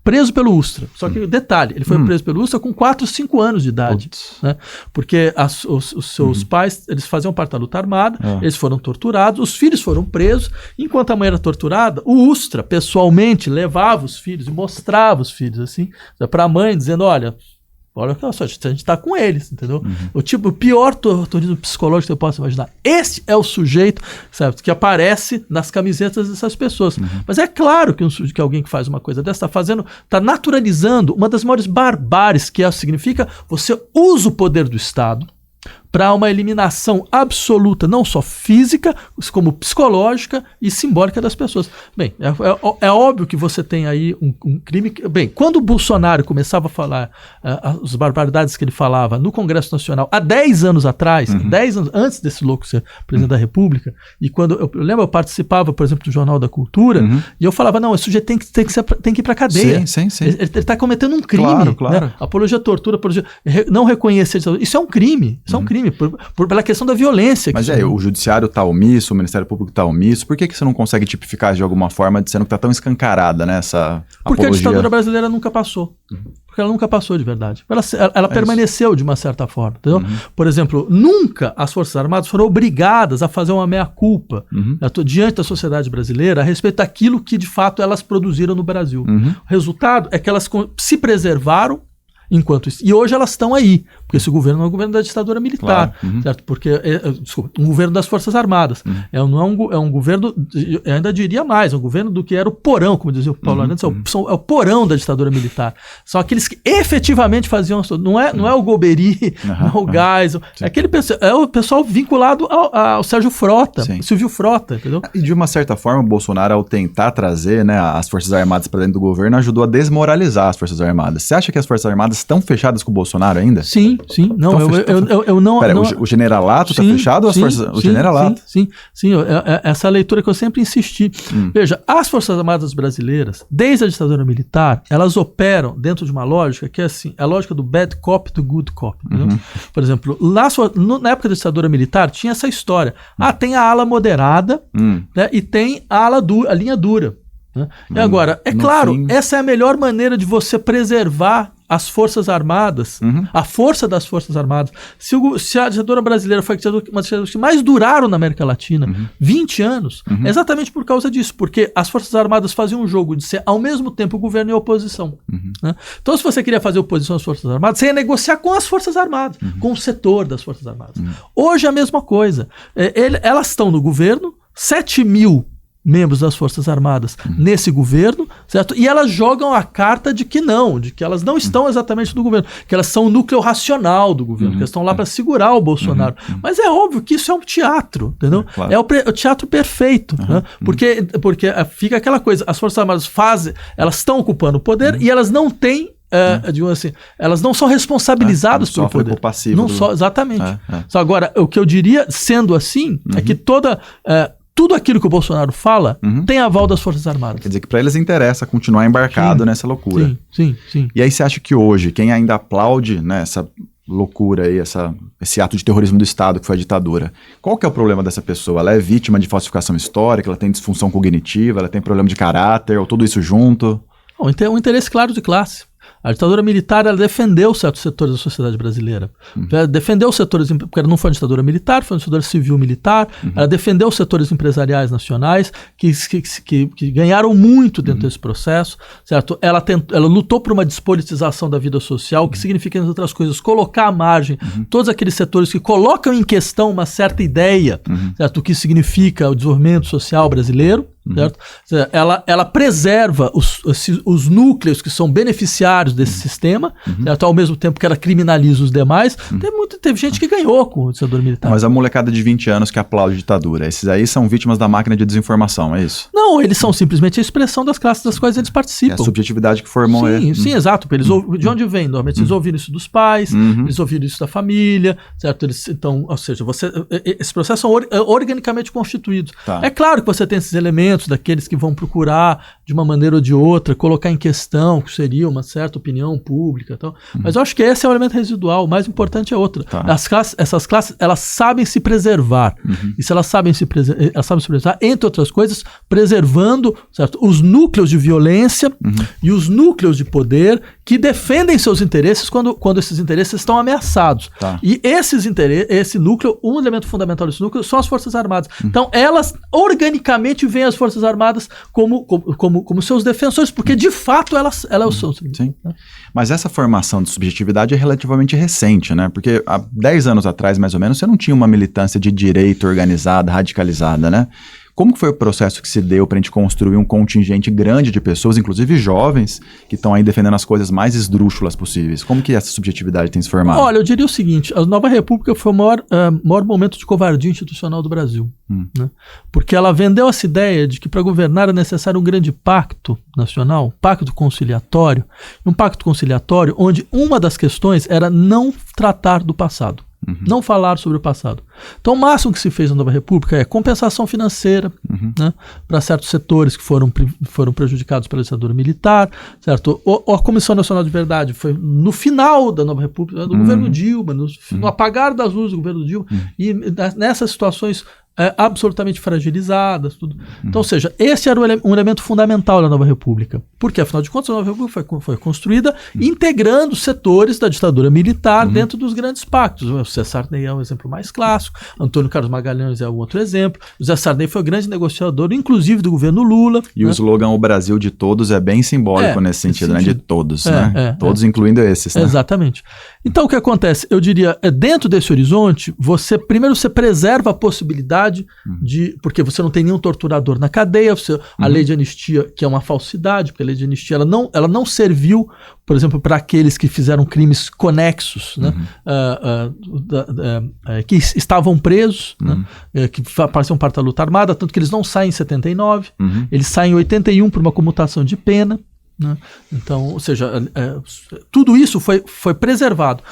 preso pelo Ustra. Só que, detalhe, ele foi preso pelo Ustra com 4, 5 anos de idade. Né? Porque os seus pais, eles faziam parte da luta armada, eles foram torturados, os filhos foram presos. Enquanto a mãe era torturada, o Ustra, pessoalmente, levava os filhos e mostrava os filhos, assim, para a mãe, dizendo, olha só, a gente está com eles, entendeu? O pior torturismo psicológico que eu posso imaginar. Esse é o sujeito, certo, que aparece nas camisetas dessas pessoas. Mas é claro que alguém que faz uma coisa dessa está naturalizando uma das maiores barbáries, que significa você usa o poder do Estado para uma eliminação absoluta, não só física, como psicológica e simbólica das pessoas. Bem, é óbvio que você tem aí um crime... Bem, quando o Bolsonaro começava a falar as barbaridades que ele falava no Congresso Nacional há 10 anos atrás, 10 anos antes desse louco ser presidente da República, e quando eu lembro, eu participava, por exemplo, do Jornal da Cultura, e eu falava, não, esse sujeito tem que ir para cadeia. Sim. Ele está cometendo um crime. Claro. Né? Apologia à tortura, não reconhecer... Isso é um crime. Isso é um crime, pela questão da violência. Mas o judiciário está omisso, o Ministério Público está omisso. Por que você não consegue tipificar de alguma forma, sendo que está tão escancarada, né, essa Porque apologia? a ditadura brasileira nunca passou. Porque ela nunca passou de verdade. Ela permaneceu de uma certa forma. Entendeu? Por exemplo, nunca as Forças Armadas foram obrigadas a fazer uma meia-culpa diante da sociedade brasileira a respeito daquilo que, de fato, elas produziram no Brasil. O resultado é que elas se preservaram enquanto isso. E hoje elas estão aí, porque esse governo não é um governo da ditadura militar, certo? Porque desculpa, um governo das Forças Armadas. É um governo, eu ainda diria mais, é um governo do que era o porão, como dizia o Paulo Arantes, é o porão da ditadura militar. São aqueles que efetivamente faziam, não é o Golbery, não é o Geisel, é o pessoal vinculado ao Sérgio Frota, Silvio Frota, entendeu? E de uma certa forma, o Bolsonaro, ao tentar trazer, né, as Forças Armadas para dentro do governo, ajudou a desmoralizar as Forças Armadas. Você acha que as Forças Armadas estão fechadas com o Bolsonaro ainda? Sim. Não, eu não... Pera, o generalato está fechado ou as forças... O generalato? Sim. Essa leitura que eu sempre insisti. Veja, as Forças Armadas brasileiras, desde a ditadura militar, elas operam dentro de uma lógica que é assim, a lógica do bad cop to good cop. Por exemplo, na época da ditadura militar, tinha essa história. Tem a ala moderada, né, e tem a linha dura. Né? E agora, é claro, essa é a melhor maneira de você preservar as Forças Armadas, a força das Forças Armadas. Se a ditadura brasileira foi uma das ditaduras que mais duraram na América Latina, 20 anos, é exatamente por causa disso, porque as Forças Armadas faziam um jogo de ser ao mesmo tempo governo e oposição. Né? Então, se você queria fazer oposição às Forças Armadas, você ia negociar com as Forças Armadas, com o setor das Forças Armadas. Hoje é a mesma coisa. Elas estão no governo, 7 mil membros das Forças Armadas nesse governo, certo? E elas jogam a carta de que elas não estão exatamente no governo, que elas são o núcleo racional do governo, que elas estão lá para segurar o Bolsonaro. Mas é óbvio que isso é um teatro, entendeu? Claro. É o teatro perfeito, né? Porque fica aquela coisa, as Forças Armadas elas estão ocupando o poder e elas não têm digamos assim, elas não são responsabilizadas pelo poder. Não só, exatamente. Só agora, o que eu diria, sendo assim, é que tudo aquilo que o Bolsonaro fala tem aval das Forças Armadas. Quer dizer que para eles interessa continuar embarcado nessa loucura. Sim. E aí você acha que hoje, quem ainda aplaude, né, essa loucura aí, esse ato de terrorismo do Estado que foi a ditadura, qual que é o problema dessa pessoa? Ela é vítima de falsificação histórica, ela tem disfunção cognitiva, ela tem problema de caráter, ou tudo isso junto? Não, tem um interesse claro de classe. A ditadura militar, ela defendeu certos setores da sociedade brasileira. Defendeu os setores, porque ela não foi uma ditadura militar, foi uma ditadura civil-militar. Ela defendeu os setores empresariais nacionais, que ganharam muito dentro desse processo, certo? Ela lutou por uma despolitização da vida social, o que significa, entre outras coisas, colocar à margem todos aqueles setores que colocam em questão uma certa ideia, certo? O que significa o desenvolvimento social brasileiro. Certo? Ela preserva os núcleos que são beneficiários desse sistema, certo? Ao mesmo tempo que ela criminaliza os demais. Teve gente que ganhou com o ditadura militar. Mas a molecada de 20 anos que aplaude a ditadura, esses aí são vítimas da máquina de desinformação, é isso? Não, eles são simplesmente a expressão das classes das quais eles participam. É a subjetividade que formou eles. Sim, exato. De onde vem? Normalmente eles ouviram isso dos pais, eles ouviram isso da família, certo? Então, ou seja, esses processos são organicamente constituídos. É claro que você tem esses elementos daqueles que vão procurar, de uma maneira ou de outra, colocar em questão o que seria uma certa opinião pública e tal. Mas eu acho que esse é o elemento residual. O mais importante é outra. Essas classes, elas sabem se preservar. E se elas sabem se preservar, entre outras coisas, preservando, certo, os núcleos de violência e os núcleos de poder que defendem seus interesses quando esses interesses estão ameaçados. E esse núcleo, um elemento fundamental desse núcleo são as Forças Armadas. Então, elas organicamente veem as Forças Armadas como seus defensores, porque de fato elas são. Sim. Mas essa formação de subjetividade é relativamente recente, né? Porque há 10 anos atrás, mais ou menos, você não tinha uma militância de direita organizada, radicalizada, né? Como que foi o processo que se deu para a gente construir um contingente grande de pessoas, inclusive jovens, que estão aí defendendo as coisas mais esdrúxulas possíveis? Como que essa subjetividade tem se formado? Olha, eu diria o seguinte, a Nova República foi o maior momento de covardia institucional do Brasil. Né? Porque ela vendeu essa ideia de que para governar é necessário um grande pacto nacional, pacto conciliatório, um pacto conciliatório onde uma das questões era não tratar do passado. Não falar sobre o passado. Então, o máximo que se fez na Nova República é compensação financeira, né, para certos setores que foram prejudicados pela ditadura militar, certo? A Comissão Nacional de Verdade foi no final da Nova República, do governo Dilma, no apagar das luzes do governo Dilma, e nessas situações absolutamente fragilizadas, tudo. Então, ou seja, esse era um elemento fundamental da Nova República, porque, afinal de contas, a Nova República foi construída integrando setores da ditadura militar dentro dos grandes pactos. O José Sarney é um exemplo mais clássico, Antônio Carlos Magalhães é um outro exemplo, o José Sarney foi o grande negociador, inclusive do governo Lula. E o slogan "O Brasil de Todos" é bem simbólico nesse sentido, né? De todos, né? Todos incluindo esses, né? Exatamente. Então, o que acontece? Eu diria, dentro desse horizonte, primeiro você preserva a possibilidade porque você não tem nenhum torturador na cadeia, a lei de anistia, que é uma falsidade, porque a lei de anistia ela não serviu, por exemplo, para aqueles que fizeram crimes conexos, né, que estavam presos, né, que pareciam parte da luta armada, tanto que eles não saem em 79, eles saem em 81 por uma comutação de pena, né? Então, ou seja, tudo isso foi preservado.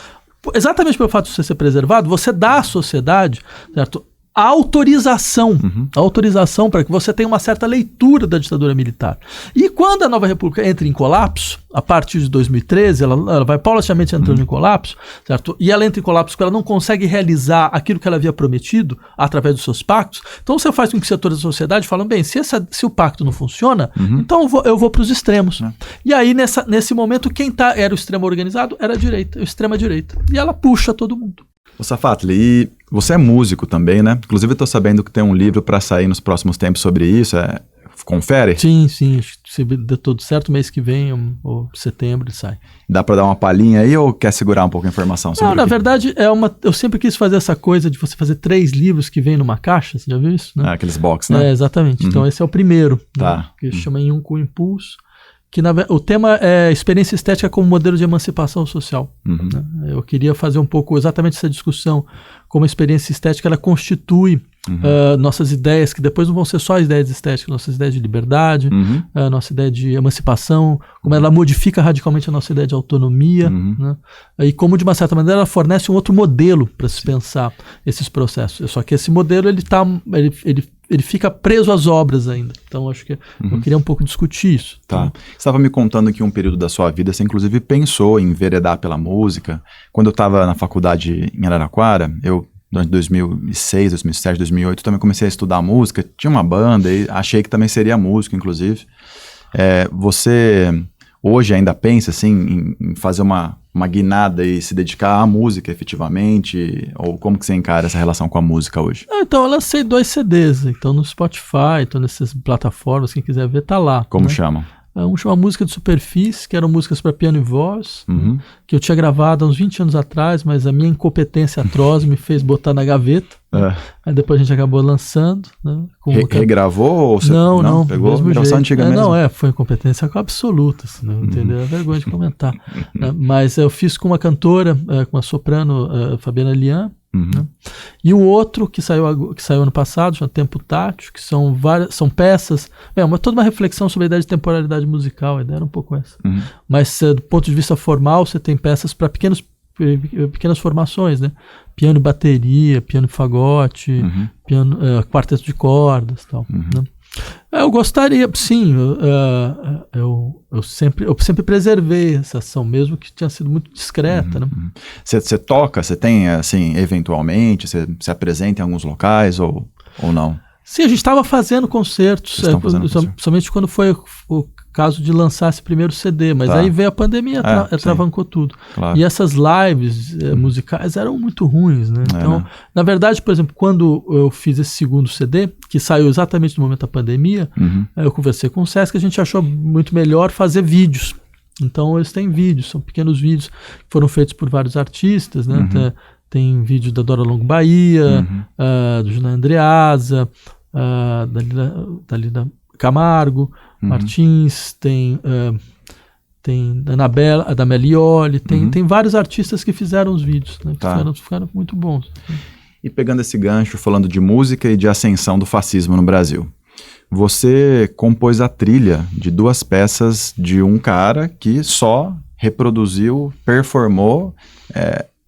Exatamente pelo fato de você ser preservado, você dá à sociedade, certo, a autorização para que você tenha uma certa leitura da ditadura militar. E quando a Nova República entra em colapso, a partir de 2013, ela vai paulatinamente entrando em colapso, certo? E ela entra em colapso porque ela não consegue realizar aquilo que ela havia prometido através dos seus pactos. Então você faz com que setores da sociedade falam, bem, se o pacto não funciona, então eu vou para os extremos. E aí, nesse momento, quem era o extremo organizado era a direita, a extrema-direita. E ela puxa todo mundo. Ô Safatli, e você é músico também, né? Inclusive eu tô sabendo que tem um livro para sair nos próximos tempos sobre isso, confere? Sim, se der tudo certo, mês que vem ou setembro ele sai. Dá para dar uma palhinha aí ou quer segurar um pouco a informação? Não, na verdade, eu sempre quis fazer essa coisa de você fazer 3 livros que vêm numa caixa, você já viu isso? Né? Aqueles box, né? Exatamente, então esse é o primeiro, né, que chama Em Um com Impulso. Que o tema é experiência estética como modelo de emancipação social. Né? Eu queria fazer um pouco exatamente essa discussão, como a experiência estética ela constitui nossas ideias, que depois não vão ser só ideias estéticas, nossas ideias de liberdade, nossa ideia de emancipação, como ela modifica radicalmente a nossa ideia de autonomia, né? E como, de uma certa maneira, ela fornece um outro modelo para se pensar esses processos. Só que esse modelo ele fica preso às obras ainda. Então, acho que eu queria um pouco discutir isso. Tá. Você estava me contando que um período da sua vida você, inclusive, pensou em enveredar pela música. Quando eu estava na faculdade em Araraquara, durante 2006, 2007, 2008, também comecei a estudar música. Tinha uma banda e achei que também seria músico, inclusive. Você hoje ainda pensa assim, em fazer uma guinada e se dedicar à música efetivamente? Ou como que você encara essa relação com a música hoje? Então, eu lancei 2 CDs, então no Spotify, então nessas plataformas, quem quiser ver tá lá. Como né? chamam? Um chama Música de Superfície, que eram músicas para piano e voz, que eu tinha gravado há uns 20 anos atrás, mas a minha incompetência atroz me fez botar na gaveta. Aí depois a gente acabou lançando. Né, regravou ou você não pegou mesmo gravação antiga mesmo? Não, foi incompetência absoluta, assim, não entendeu? É vergonha de comentar. Mas eu fiz com uma cantora, com a soprano Fabiana Lian, né? E o outro que saiu ano passado, chama Tempo Tátil, que são peças, toda uma reflexão sobre a ideia de temporalidade musical, a ideia era um pouco essa. Mas do ponto de vista formal, você tem peças para pequenas formações, né? Piano e bateria, piano e fagote, piano, quarteto de cordas e tal. Né? Eu gostaria, sim, eu sempre preservei essa ação, mesmo que tinha sido muito discreta. Né? Você toca, você tem, assim, eventualmente, você se apresenta em alguns locais ou não? Sim, a gente estava fazendo concertos, somente quando foi o caso de lançar esse primeiro CD, mas aí veio a pandemia, travancou tudo. Claro. E essas lives musicais eram muito ruins, né? Então, na verdade, por exemplo, quando eu fiz esse segundo CD, que saiu exatamente no momento da pandemia, eu conversei com o Sesc, a gente achou muito melhor fazer vídeos. Então, eles têm vídeos, são pequenos vídeos que foram feitos por vários artistas, né? Tem vídeo da Dora Longo Bahia, do Juna Andreasa, Dalila Camargo, Martins, tem a da Melioli, tem vários artistas que fizeram os vídeos, né, que ficaram muito bons. E pegando esse gancho, falando de música e de ascensão do fascismo no Brasil, você compôs a trilha de 2 peças de um cara que só reproduziu, performou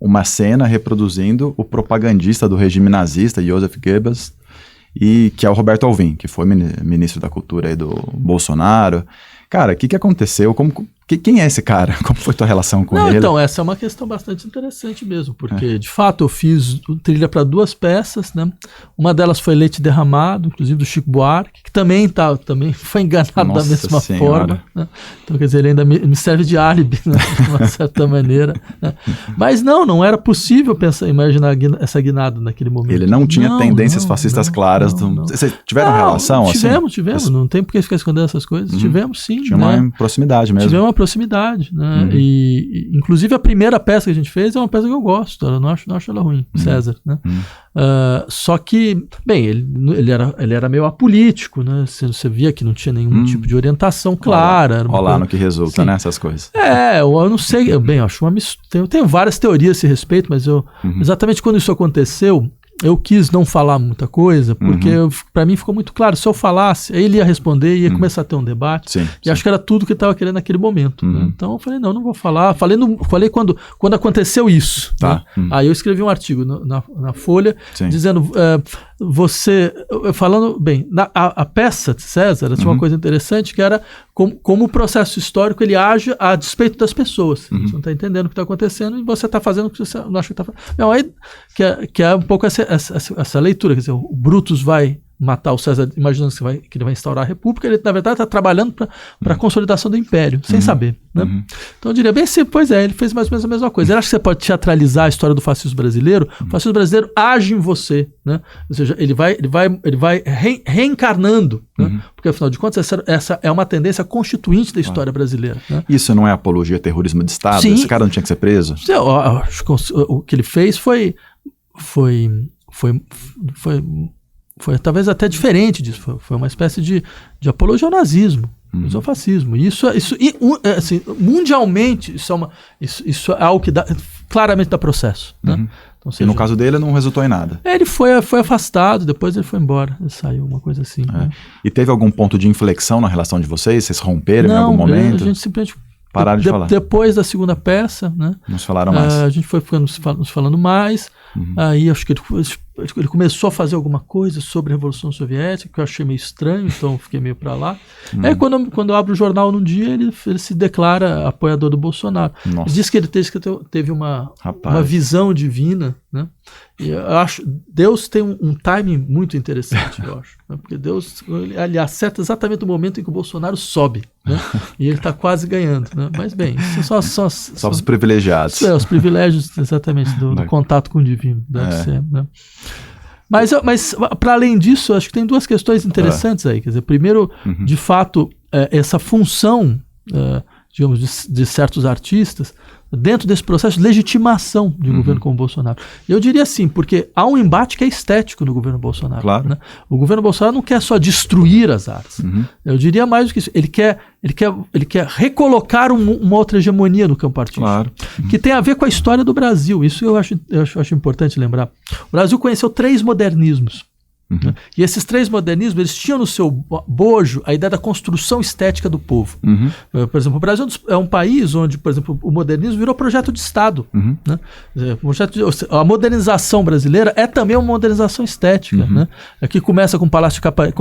uma cena reproduzindo o propagandista do regime nazista, Joseph Goebbels, e que é o Roberto Alvim, que foi ministro da Cultura aí do Bolsonaro. Cara, o que aconteceu? Quem é esse cara? Como foi tua relação com ele? Então, essa é uma questão bastante interessante mesmo, porque, de fato, eu fiz trilha para 2 peças, né? Uma delas foi Leite Derramado, inclusive do Chico Buarque, que também foi enganado da mesma forma. Né? Então, quer dizer, ele ainda me serve de álibi, né? De uma certa maneira. Né? Mas não era possível imaginar essa guinada naquele momento. Ele não tinha tendências fascistas claras. Vocês tiveram relação? Tivemos. Não tem por que ficar escondendo essas coisas. Tivemos, sim. Tinha uma proximidade mesmo. Tivemos uma proximidade, né? E inclusive a primeira peça que a gente fez é uma peça que eu gosto, eu não acho ela ruim, César, né? Só que, bem, ele era meio apolítico, né? Você via que não tinha nenhum tipo de orientação clara. Olha lá no que resulta, né? Essas coisas. Eu não sei, bem, eu acho eu tenho várias teorias a esse respeito, mas exatamente quando isso aconteceu, eu quis não falar muita coisa, porque para mim ficou muito claro, se eu falasse, ele ia responder e ia começar a ter um debate, e acho que era tudo que ele estava querendo naquele momento. Né? Então eu falei, não vou falar. Falei quando aconteceu isso. Né? Aí eu escrevi um artigo na Folha, dizendo, falando, bem, a peça de César tinha uma coisa interessante, que era como o processo histórico ele age a despeito das pessoas. Você não está entendendo o que está acontecendo e você está fazendo o que você não acha que está fazendo. Não, aí, que é um pouco essa leitura, quer dizer, o Brutus vai matar o César, imaginando que ele vai instaurar a República, ele na verdade está trabalhando para a consolidação do Império, sem saber. Né? Então eu diria, bem, pois ele fez mais ou menos a mesma coisa. Ele acha que você pode teatralizar a história do fascismo brasileiro, o fascismo brasileiro age em você, né? Ou seja, ele vai reencarnando, né? Porque afinal de contas essa é uma tendência constituinte da história brasileira. Né? Isso não é apologia a terrorismo de Estado? Sim. Esse cara não tinha que ser preso? Eu acho que o que ele fez foi talvez até diferente disso, foi uma espécie de apologia ao nazismo, ao fascismo. Isso assim, mundialmente, isso é algo que claramente dá processo. Né? Então, e no caso dele não resultou em nada? Ele foi afastado, depois ele foi embora, ele saiu, uma coisa assim. Né? E teve algum ponto de inflexão na relação de vocês? Vocês romperam em algum momento? A gente simplesmente pararam de falar. Depois da segunda peça, né? Nos falaram mais. A gente foi nos falando mais. Aí acho que ele começou a fazer alguma coisa sobre a Revolução Soviética, que eu achei meio estranho, então eu fiquei meio para lá. Aí quando eu abro o jornal num dia, ele se declara apoiador do Bolsonaro. Ele diz que ele teve uma visão divina, né? E eu acho Deus tem um timing muito interessante, eu acho, né? Porque Deus ele acerta exatamente o momento em que o Bolsonaro sobe, né? E ele está quase ganhando, né? Mas bem, isso só os privilegiados. Os privilégios exatamente do contato com o divino, deve ser, né? Mas para além disso, acho que tem 2 questões interessantes aí. Quer dizer, primeiro, de fato, essa função, digamos, de certos artistas dentro desse processo de legitimação de um governo como o Bolsonaro. Eu diria assim, porque há um embate que é estético no governo Bolsonaro. Claro. Né? O governo Bolsonaro não quer só destruir as artes. Eu diria mais do que isso. Ele quer recolocar uma outra hegemonia no campo artístico. Claro. Que tem a ver com a história do Brasil. Isso eu acho importante lembrar. O Brasil conheceu 3 modernismos. Né? E esses 3 modernismos, eles tinham no seu bojo a ideia da construção estética do povo. Por exemplo, o Brasil é um país onde, por exemplo, o modernismo virou projeto de Estado. Né? A modernização brasileira é também uma modernização estética. Né? Que começa com o Palácio de Capanema,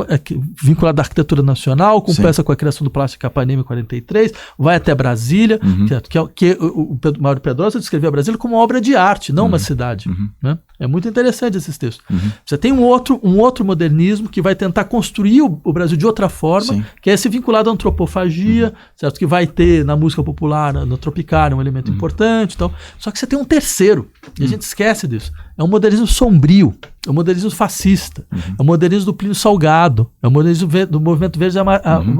vinculado à arquitetura nacional, começa com a criação do Palácio de Capanema em 43, vai até Brasília, que o Mauro Pedrosa descreveu a Brasília como uma obra de arte, não uma cidade. Né? É muito interessante esses textos. Você tem um outro modernismo que vai tentar construir o Brasil de outra forma, que é esse vinculado à antropofagia, certo? Que vai ter na música popular, no Tropicália, um elemento importante. Então, só que você tem um terceiro, e a gente esquece disso. é um modernismo sombrio, é um modernismo fascista, é um modernismo do Plínio Salgado, é um modernismo do movimento verde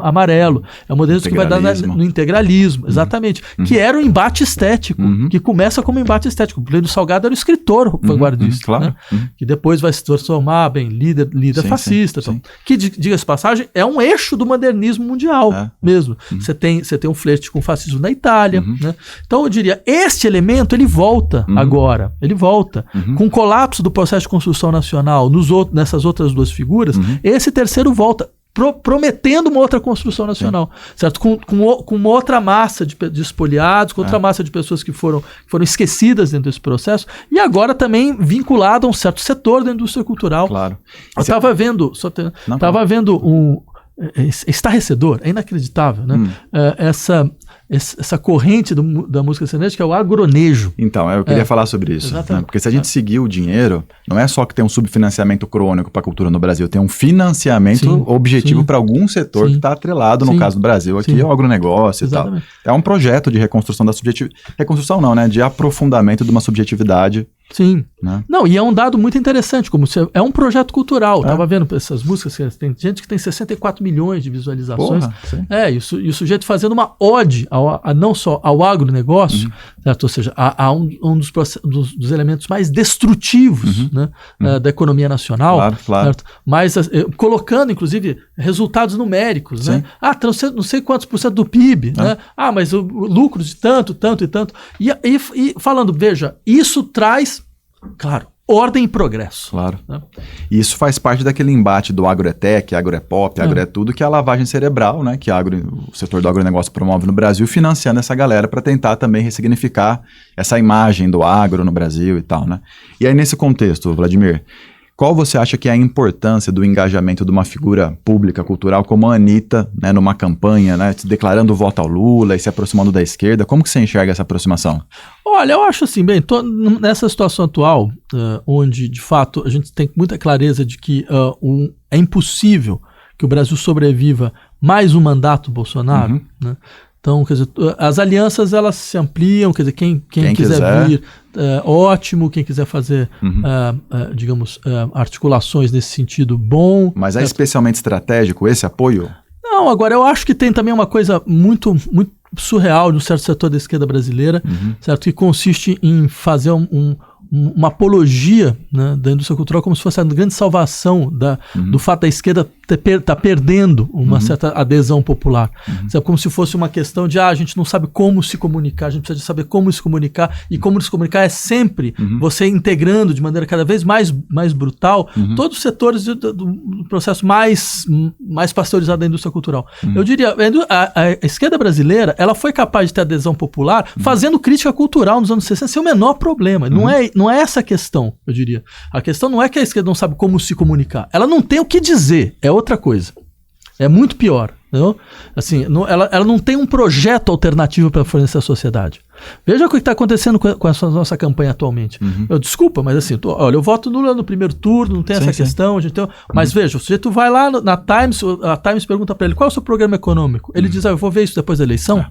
amarelo, é um modernismo que vai dar no integralismo, exatamente, que era um embate estético, que começa como um embate estético. O Plínio Salgado era o escritor vanguardista, claro. Que depois vai se transformar, líder fascista, que, diga-se de passagem, é um eixo do modernismo mundial mesmo. Você tem um flerte com o fascismo na Itália, né? Então eu diria, este elemento ele volta agora, ele volta com o colapso do processo de construção nacional nessas outras duas figuras, esse terceiro volta prometendo uma outra construção nacional, certo? Com uma outra massa de espoliados, com outra massa de pessoas que foram esquecidas dentro desse processo, e agora também vinculado a um certo setor da indústria cultural. Claro. Eu estava vendo, estarrecedor, é inacreditável, né? Essa corrente da música sertaneja, que é o agronejo. Então, eu queria falar sobre isso. Né? Porque se a gente seguir o dinheiro, não é só que tem um subfinanciamento crônico para a cultura no Brasil, tem um financiamento objetivo para algum setor que está atrelado, no caso do Brasil, aqui ao agronegócio e tal. É um projeto de reconstrução da subjetividade. Reconstrução não, né? De aprofundamento de uma subjetividade. Sim. Né? Não, e é um dado muito interessante, é um projeto cultural. Eu tava vendo essas músicas, tem gente que tem 64 milhões de visualizações. E o sujeito fazendo uma ode não só ao agronegócio, certo? Ou seja, a um dos elementos mais destrutivos né, da economia nacional, certo? Mas colocando, inclusive, resultados numéricos. Né? Não sei quantos por cento do PIB, né? Mas o lucro de tanto e tanto. E falando, veja, isso traz, claro, ordem e progresso. Claro. Né? E isso faz parte daquele embate do agro é tech, agro é pop, agro é tudo, que é a lavagem cerebral, né? Que o setor do agronegócio promove no Brasil, financiando essa galera para tentar também ressignificar essa imagem do agro no Brasil e tal, né? E aí, nesse contexto, Vladimir, qual você acha que é a importância do engajamento de uma figura pública, cultural, como a Anitta, né, numa campanha, né, declarando o voto ao Lula e se aproximando da esquerda? Como que você enxerga essa aproximação? Olha, eu acho assim, nessa situação atual, onde, de fato, a gente tem muita clareza de que é impossível que o Brasil sobreviva mais um mandato Bolsonaro, né? Então, quer dizer, as alianças elas se ampliam, quer dizer, quem quiser vir, ótimo, quem quiser fazer, digamos, articulações nesse sentido, bom. Mas é especialmente estratégico esse apoio? Não, agora eu acho que tem também uma coisa muito surreal de um certo setor da esquerda brasileira, certo? Que consiste em fazer uma apologia, né, da indústria cultural como se fosse a grande salvação do fato da esquerda estar perdendo uma certa adesão popular. Sabe, como se fosse uma questão de a gente não sabe como se comunicar, a gente precisa de saber como se comunicar, e como se comunicar é sempre você integrando de maneira cada vez mais brutal todos os setores do processo mais pasteurizado da indústria cultural. Eu diria, a esquerda brasileira ela foi capaz de ter adesão popular fazendo crítica cultural nos anos 60 sem o menor problema. Não é essa a questão, eu diria. A questão não é que a esquerda não sabe como se comunicar. Ela não tem o que dizer, é outra coisa. É muito pior. Entendeu? Assim, ela não tem um projeto alternativo para fornecer à sociedade. Veja o que está acontecendo com a nossa campanha atualmente. Desculpa, mas assim, olha, eu voto Lula no primeiro turno, não tem essa questão. A gente tem, mas veja, o sujeito vai lá na Times, a Times pergunta para ele, qual é o seu programa econômico? Ele diz, eu vou ver isso depois da eleição.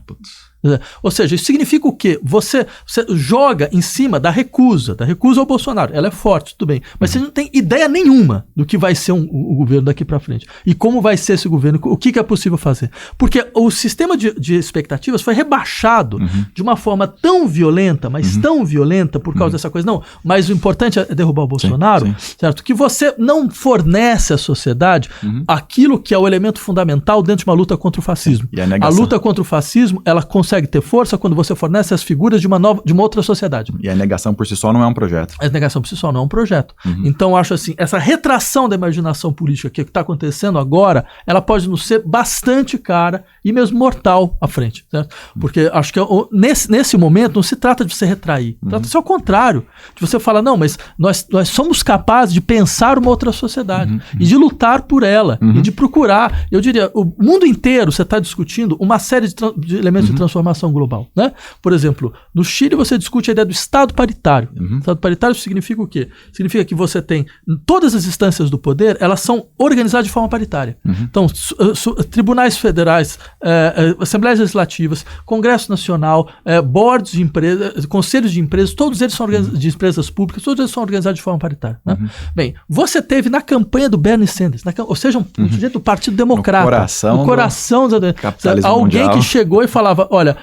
Ou seja, isso significa o quê? Você joga em cima da recusa ao Bolsonaro. Ela é forte, tudo bem. Mas você não tem ideia nenhuma do que vai ser o governo daqui para frente. E como vai ser esse governo, o que é possível fazer. Porque o sistema de expectativas foi rebaixado de uma forma tão violenta, mas tão violenta por causa dessa coisa. Não, mas o importante é derrubar o Bolsonaro, certo? Que você não fornece à sociedade aquilo que é o elemento fundamental dentro de uma luta contra o fascismo. A luta contra o fascismo, ela consegue ter força quando você fornece as figuras de uma outra sociedade. E a negação por si só não é um projeto. A negação por si só não é um projeto. Então, eu acho assim, essa retração da imaginação política que está acontecendo agora, ela pode nos ser bastante cara e mesmo mortal à frente, certo? Porque acho que nesse momento não se trata de você retrair, trata-se ao contrário, de você falar, não, mas nós somos capazes de pensar uma outra sociedade e de lutar por ela e de procurar, eu diria, o mundo inteiro você está discutindo uma série de elementos de transformação transformação global, né? Por exemplo, no Chile você discute a ideia do Estado paritário. Estado paritário significa o quê? Significa que você tem todas as instâncias do poder, elas são organizadas de forma paritária. Então, tribunais federais, assembleias legislativas, Congresso Nacional, boards de empresas, conselhos de empresas, todos eles são de empresas públicas, todos eles são organizados de forma paritária. Né? Bem, você teve na campanha do Bernie Sanders, ou seja, um sujeito do Partido Democrata, no coração do alguém mundial, que chegou e falava, olha,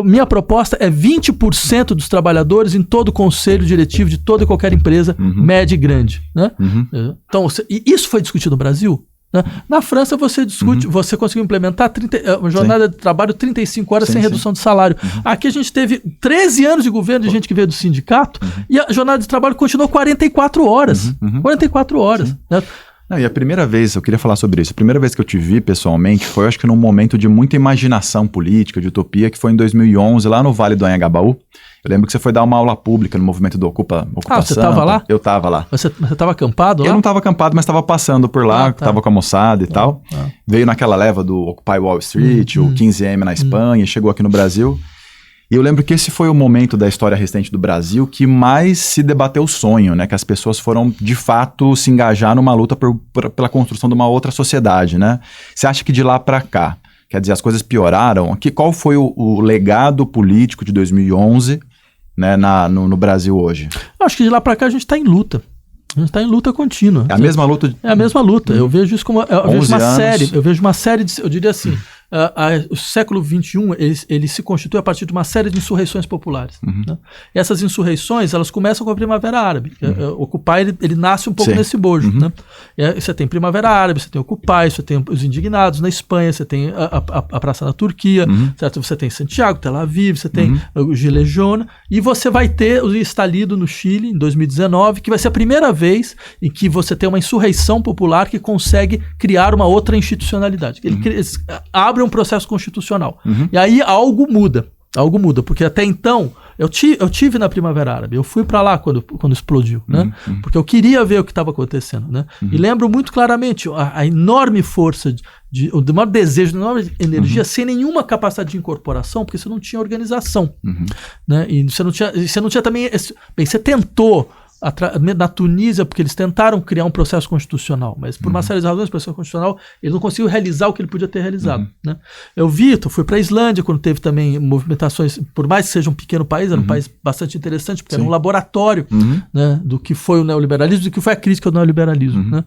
minha proposta é 20% dos trabalhadores em todo o conselho diretivo de toda e qualquer empresa, média e grande. Né? Então, isso foi discutido no Brasil? Né? Na França você discute, você conseguiu implementar uma jornada de trabalho 35 horas sem redução de salário. Aqui a gente teve 13 anos de governo de gente que veio do sindicato e a jornada de trabalho continuou 44 horas. 44 horas. Né? Não, e a primeira vez, eu queria falar sobre isso, a primeira vez que eu te vi pessoalmente foi, acho que num momento de muita imaginação política, de utopia, que foi em 2011, lá no Vale do Anhangabaú. Eu lembro que você foi dar uma aula pública no movimento do Ocupação. Você estava lá? Eu estava lá. Você estava acampado lá? Eu não estava acampado, mas estava passando por lá, estava com a moçada e tal. Veio naquela leva do Occupy Wall Street, o 15M na Espanha, chegou aqui no Brasil. E eu lembro que esse foi o momento da história recente do Brasil que mais se debateu o sonho, né? Que as pessoas foram, de fato, se engajar numa luta pela construção de uma outra sociedade, né? Você acha que de lá para cá, quer dizer, as coisas pioraram? Qual foi o legado político de 2011, né, no Brasil hoje? Eu acho que de lá para cá a gente está em luta. A gente está em luta contínua. É a mesma luta? É a mesma luta. Eu vejo isso como eu vejo uma série de, eu diria assim, o século XXI ele se constitui a partir de uma série de insurreições populares. Né? E essas insurreições, elas começam com a Primavera Árabe. Occupy, ele nasce um pouco nesse bojo. Né? Você tem Primavera Árabe, você tem Occupy, você tem os indignados na Espanha, você tem a Praça na Turquia, certo? Você tem Santiago, Tel Aviv, você tem o Gilets Jaunes, e você vai ter o Estalido no Chile, em 2019, que vai ser a primeira vez em que você tem uma insurreição popular que consegue criar uma outra institucionalidade. Eles abrem um processo constitucional. E aí algo muda, porque até então eu tive na Primavera Árabe, eu fui para lá quando explodiu, né? Porque eu queria ver o que estava acontecendo, né? E lembro muito claramente a enorme força, o maior desejo, a enorme energia, sem nenhuma capacidade de incorporação, porque você não tinha organização, né? E você não tinha também, você tentou na Tunísia, porque eles tentaram criar um processo constitucional, mas por uma série de razões, o processo constitucional, ele não conseguiu realizar o que ele podia ter realizado. Né? Eu fui para a Islândia, quando teve também movimentações, por mais que seja um pequeno país, era um país bastante interessante, porque era um laboratório, né, do que foi o neoliberalismo, do que foi a crítica do neoliberalismo. Né?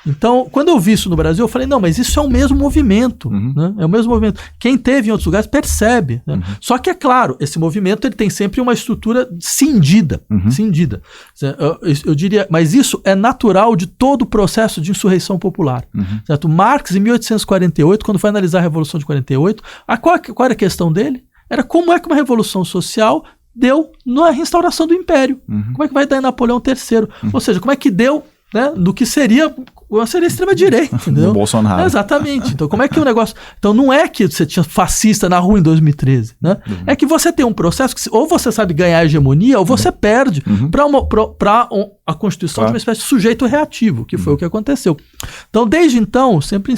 Então, quando eu vi isso no Brasil, eu falei, não, mas isso é o mesmo movimento. Né? É o mesmo movimento. Quem teve em outros lugares percebe. Né? Só que, é claro, esse movimento ele tem sempre uma estrutura cindida. Eu diria, mas isso é natural de todo o processo de insurreição popular. Certo? Marx, em 1848, quando foi analisar a Revolução de 48, qual era a questão dele? Era como é que uma revolução social deu na restauração do Império. Como é que vai dar em Napoleão III? Ou seja, como é que deu, né, no que seria extrema-direita, entendeu? O Bolsonaro. Exatamente. Então, como é que o negócio... Então, não é que você tinha fascista na rua em 2013, né? É que você tem um processo que ou você sabe ganhar a hegemonia, ou você perde para a constituição de uma espécie de sujeito reativo, que foi o que aconteceu. Então, desde então, sempre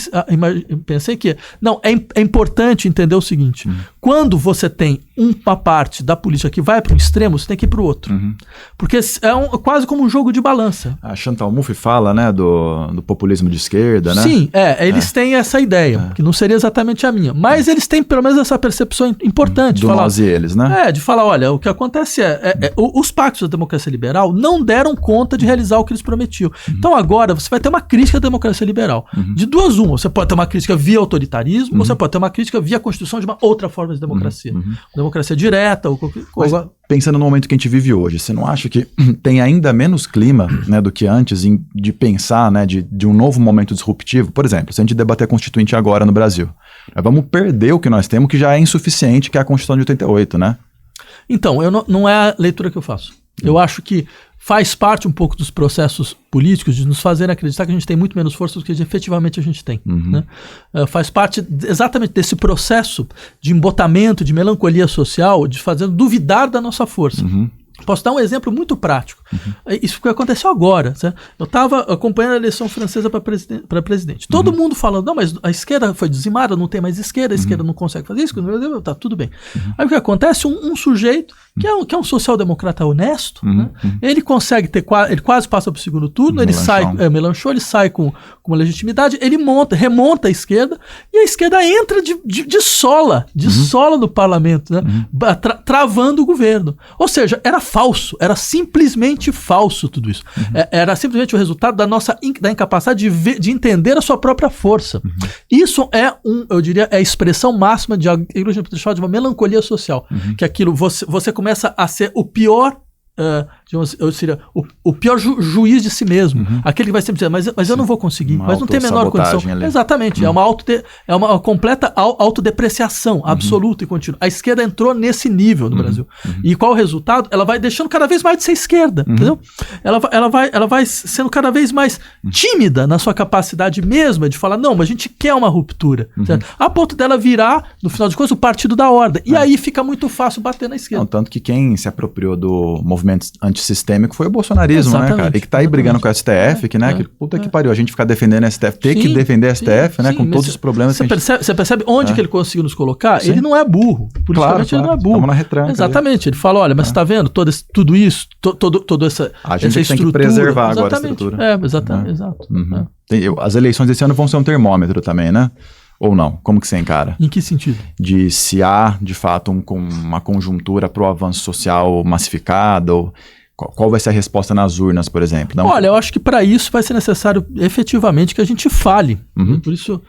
pensei que... Não, é importante entender o seguinte. Quando você tem uma parte da política que vai para um extremo, você tem que ir para o outro. Porque é quase como um jogo de balança. A Chantal Mouffe fala, né, do populismo de esquerda, né? Sim, eles têm essa ideia, que não seria exatamente a minha. Mas eles têm pelo menos essa percepção importante. Do nós e eles, né? De falar, olha, o que acontece os pactos da democracia liberal não deram conta de realizar o que eles prometiam. Então agora você vai ter uma crítica da democracia liberal. De duas uma, você pode ter uma crítica via autoritarismo, ou você pode ter uma crítica via constituição de uma outra forma de democracia. Democracia direta, ou qualquer coisa. Mas, pensando no momento que a gente vive hoje, você não acha que tem ainda menos clima, né, do que antes de pensar, né, de um novo momento disruptivo? Por exemplo, se a gente debater a Constituinte agora no Brasil, nós vamos perder o que nós temos, que já é insuficiente, que é a Constituição de 88, né? Então, não é a leitura que eu faço. Eu acho que faz parte um pouco dos processos políticos de nos fazerem acreditar que a gente tem muito menos força do que efetivamente a gente tem. Né? Faz parte exatamente desse processo de embotamento, de melancolia social, de fazer duvidar da nossa força. Posso dar um exemplo muito prático. Isso que aconteceu agora. Certo? Eu estava acompanhando a eleição francesa para presidente. Todo mundo falando, não, mas a esquerda foi dizimada, não tem mais esquerda, a esquerda não consegue fazer isso, tá tudo bem. Aí o que acontece? Um sujeito que é um social-democrata honesto, né? Ele consegue ele quase passa para o segundo turno, ele sai, Mélenchon, ele sai com uma legitimidade, ele remonta a esquerda, e a esquerda entra de sola no parlamento, né? Travando o governo. Ou seja, era falso, era simplesmente falso tudo isso. Era simplesmente o resultado da incapacidade de entender a sua própria força. Isso eu diria, é a expressão máxima de uma melancolia social, que aquilo, você começa a ser o pior, eu seria o pior juiz de si mesmo. Aquele que vai sempre dizer, mas eu não vou conseguir, mas não tem a menor condição. Ali. Exatamente, é uma completa autodepreciação absoluta e contínua. A esquerda entrou nesse nível no Brasil. E qual o resultado? Ela vai deixando cada vez mais de ser esquerda, entendeu? Ela vai sendo cada vez mais tímida na sua capacidade mesma de falar, não, mas a gente quer uma ruptura. A ponto dela virar, no final de contas, o partido da ordem. E aí fica muito fácil bater na esquerda. Não, tanto que quem se apropriou do movimento antissistêmico foi o bolsonarismo, né, cara? E que tá aí brigando com o STF, que puta que pariu, a gente ficar defendendo o STF, que defender o STF, né, com todos os problemas. Você percebe onde que ele conseguiu nos colocar? Ele não é burro, politicamente ele não é burro. Estamos na retranca. Exatamente, ele fala, olha, mas você tá vendo tudo isso, toda essa a gente essa tem que preservar agora a estrutura. Exatamente, exato. As eleições desse ano vão ser um termômetro também, né? Ou não? Como que você encara? Em que sentido? De se há, de fato, uma conjuntura para o avanço social massificado, qual vai ser a resposta nas urnas, por exemplo? Não? Olha, eu acho que para isso vai ser necessário efetivamente que a gente fale. Por isso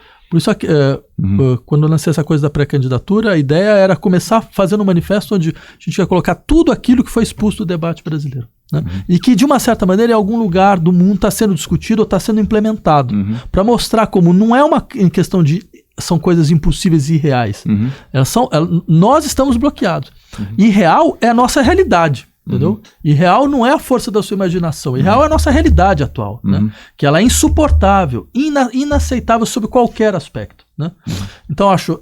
quando eu lancei essa coisa da pré-candidatura, a ideia era começar fazendo um manifesto onde a gente ia colocar tudo aquilo que foi expulso do debate brasileiro. Né? E que, de uma certa maneira, em algum lugar do mundo está sendo discutido ou está sendo implementado. Para mostrar como não é uma questão de... São coisas impossíveis e irreais. Nós estamos bloqueados. Irreal é a nossa realidade. Entendeu? Irreal não é a força da sua imaginação. Irreal é a nossa realidade atual. Né? Que ela é insuportável, inaceitável sob qualquer aspecto. Né? Então, acho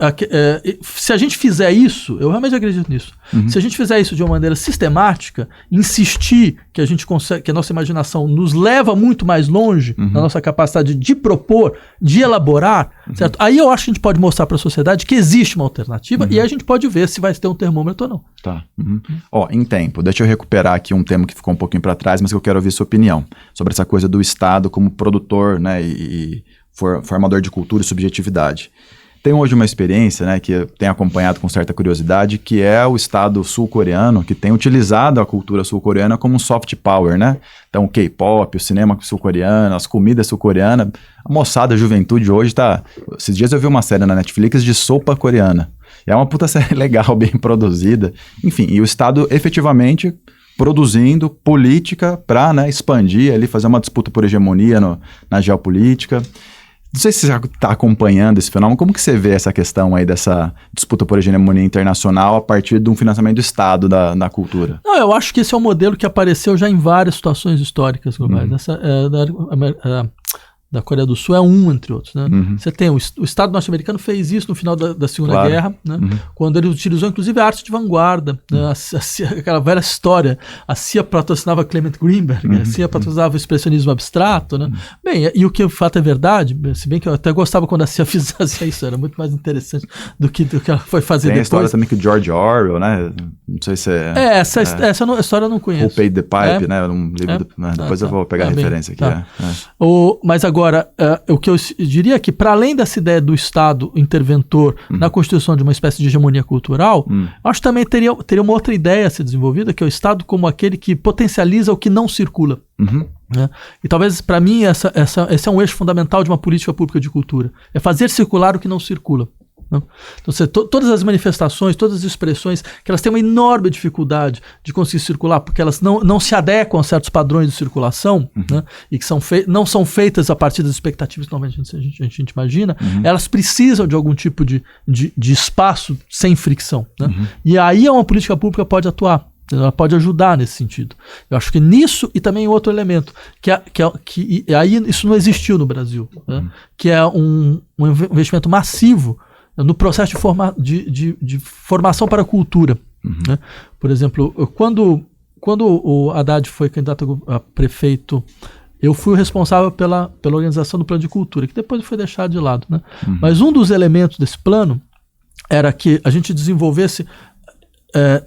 se a gente fizer isso, eu realmente acredito nisso. Se a gente fizer isso de uma maneira sistemática, insistir que a gente consegue, que a nossa imaginação nos leva muito mais longe na nossa capacidade de propor, de elaborar, certo? Aí eu acho que a gente pode mostrar para a sociedade que existe uma alternativa e aí a gente pode ver se vai ter um termômetro ou não. Tá. Ó, em tempo, deixa eu recuperar aqui um tema que ficou um pouquinho para trás, mas que eu quero ouvir sua opinião sobre essa coisa do Estado como produtor, né, e formador de cultura e subjetividade. Tem hoje uma experiência, né, que eu tenho acompanhado com certa curiosidade, que é o Estado sul-coreano, que tem utilizado a cultura sul-coreana como um soft power, né? Então o K-pop, o cinema sul-coreano, as comidas sul-coreanas, a moçada, a juventude hoje tá... Esses dias eu vi uma série na Netflix de sopa coreana. E é uma puta série legal, bem produzida. Enfim, e o Estado efetivamente produzindo política para, né, expandir ali, fazer uma disputa por hegemonia na geopolítica. Não sei se você já está acompanhando esse fenômeno. Como que você vê essa questão aí dessa disputa por hegemonia internacional a partir de um financiamento do Estado da cultura? Não, eu acho que esse é um modelo que apareceu já em várias situações históricas globais. Da Coreia do Sul é entre outros. Né? Você tem o Estado norte-americano fez isso no final da Segunda Guerra, né? Quando ele utilizou inclusive a arte de vanguarda, né? Aquela velha história, a CIA patrocinava Clement Greenberg, a CIA patrocinava o expressionismo abstrato. Né? Bem, e o que o fato é verdade, se bem que eu até gostava quando a CIA fazia isso, era muito mais interessante do que ela foi fazer tem depois. Tem a história também que o George Orwell, né? Não sei se é... essa história eu não conheço. Who Paid the Pipe, né? Um livro depois eu vou pegar a referência aqui. Mas agora, o que eu diria é que, para além dessa ideia do Estado interventor na constituição de uma espécie de hegemonia cultural, acho que também teria uma outra ideia a ser desenvolvida, que é o Estado como aquele que potencializa o que não circula. Né? E talvez, para mim, esse é um eixo fundamental de uma política pública de cultura. É fazer circular o que não circula. Então, todas as manifestações, todas as expressões, que elas têm uma enorme dificuldade de conseguir circular, porque elas não se adequam a certos padrões de circulação, né, e que não são feitas a partir das expectativas que normalmente a gente imagina, elas precisam de algum tipo de espaço sem fricção. Né? E aí uma política pública pode atuar. Ela pode ajudar nesse sentido. Eu acho que nisso, e também outro elemento, que aí isso não existiu no Brasil, né, que é um investimento massivo no processo de formação para a cultura. Né? Por exemplo, quando quando o Haddad foi candidato a prefeito, eu fui o responsável pela organização do plano de cultura, que depois foi deixado de lado, né? Mas um dos elementos desse plano era que a gente desenvolvesse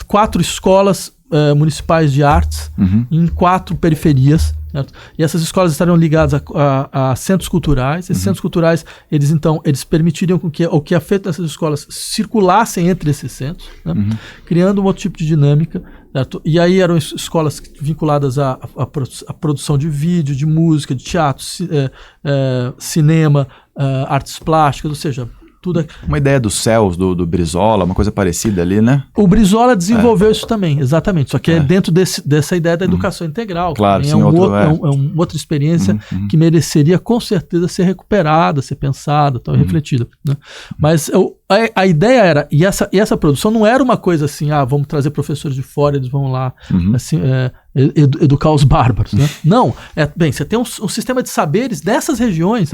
4 escolas municipais de artes em 4 periferias, certo? E essas escolas estariam ligadas a centros culturais. Esses centros culturais, eles permitiriam que o que é feito nessas escolas circulassem entre esses centros, né? Criando um outro tipo de dinâmica, certo? E aí eram escolas vinculadas à produção de vídeo, de música, de teatro, cinema, artes plásticas, ou seja, tudo. Uma ideia dos céus, do Brizola, uma coisa parecida ali, né? O Brizola desenvolveu isso também, exatamente. Só que é dentro dessa ideia da educação integral. Claro, sim, é uma outra experiência que mereceria com certeza ser recuperada, ser pensada, refletida, né? Mas a ideia era, e essa produção não era uma coisa assim, vamos trazer professores de fora, eles vão lá assim, educar os bárbaros, né? Não, você tem um sistema de saberes dessas regiões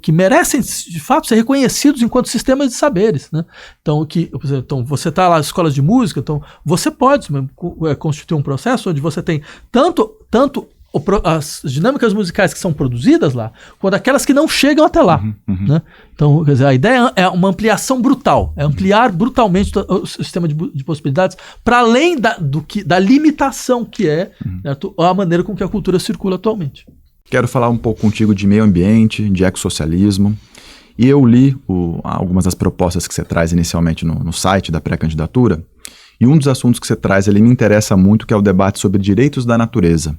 que merecem de fato ser reconhecidos enquanto sistemas de saberes, né? Então, você está lá nas escolas de música, então você pode constituir um processo onde você tem tanto as dinâmicas musicais que são produzidas lá, quanto aquelas que não chegam até lá, né? Então, quer dizer, a ideia é uma ampliação brutal, é ampliar brutalmente o sistema de possibilidades para além da limitação que é, certo? A maneira com que a cultura circula atualmente. Quero falar um pouco contigo de meio ambiente, de ecossocialismo, e eu li algumas das propostas que você traz inicialmente no site da pré-candidatura, e um dos assuntos que você traz, ele me interessa muito, que é o debate sobre direitos da natureza.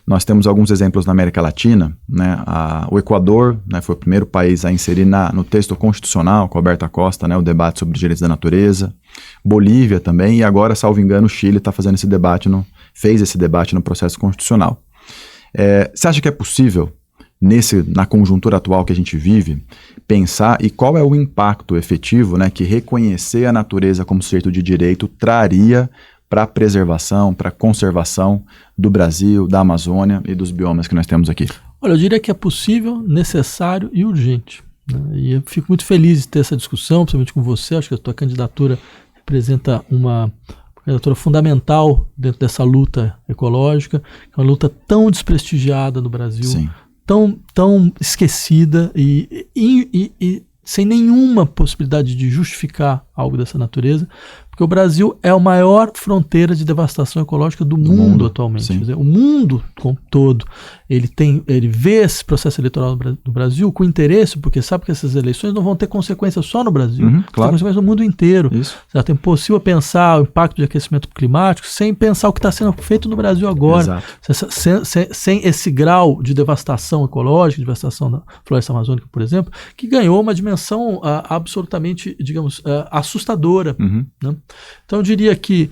Nós temos alguns exemplos na América Latina, né? O Equador, né, foi o primeiro país a inserir no texto constitucional, com Alberto Acosta, né, o debate sobre direitos da natureza. Bolívia também, e agora, salvo engano, o Chile está fazendo fez esse debate no processo constitucional. Você acha que é possível, na conjuntura atual que a gente vive, pensar e qual é o impacto efetivo, né, que reconhecer a natureza como sujeito de direito traria para a preservação, para a conservação do Brasil, da Amazônia e dos biomas que nós temos aqui? Olha, eu diria que é possível, necessário e urgente, né? E eu fico muito feliz de ter essa discussão, principalmente com você. Acho que a tua candidatura representa uma candidatura fundamental dentro dessa luta ecológica, uma luta tão desprestigiada no Brasil, Sim. tão esquecida e sem nenhuma possibilidade de justificar algo dessa natureza, porque o Brasil é a maior fronteira de devastação ecológica do mundo atualmente. Quer dizer, o mundo como todo, ele vê esse processo eleitoral do Brasil com interesse, porque sabe que essas eleições não vão ter consequências só no Brasil, claro. Tem consequências no mundo inteiro. Isso. É impossível pensar o impacto de aquecimento climático sem pensar o que está sendo feito no Brasil agora. Sem esse grau de devastação ecológica, de devastação da floresta amazônica, por exemplo, que ganhou uma dimensão absolutamente, digamos, assustadora, né? Então eu diria que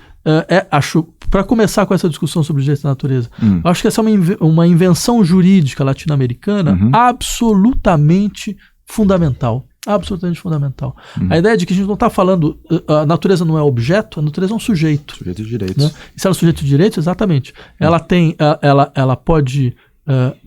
para começar com essa discussão sobre o direito da natureza, acho que essa é uma invenção jurídica latino-americana absolutamente fundamental. Absolutamente fundamental. A ideia de que a gente não está falando, a natureza não é objeto, a natureza é um sujeito. Sujeito de direitos. Né? E se ela é sujeito de direitos, exatamente. Ela pode...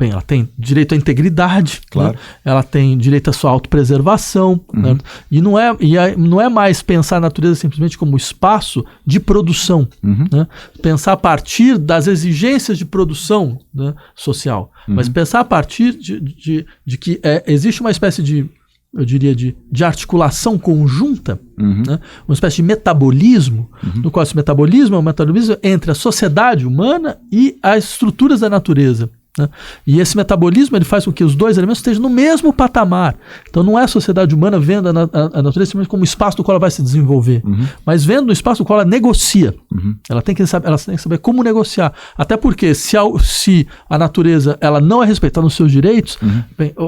ela tem direito à integridade, claro. Né? Ela tem direito à sua autopreservação, né? E não é mais pensar a natureza simplesmente como espaço de produção, né? Pensar a partir das exigências de produção, né, social, mas pensar a partir de que existe uma espécie de, eu diria, de articulação conjunta, né? Uma espécie de metabolismo, no qual esse metabolismo é um metabolismo entre a sociedade humana e as estruturas da natureza. Né? E esse metabolismo ele faz com que os dois elementos estejam no mesmo patamar. Então não é a sociedade humana vendo a natureza simplesmente como um espaço do qual ela vai se desenvolver, mas vendo o espaço do qual ela negocia. Ela tem que saber como negociar. Até porque se a natureza ela não é respeitada nos seus direitos,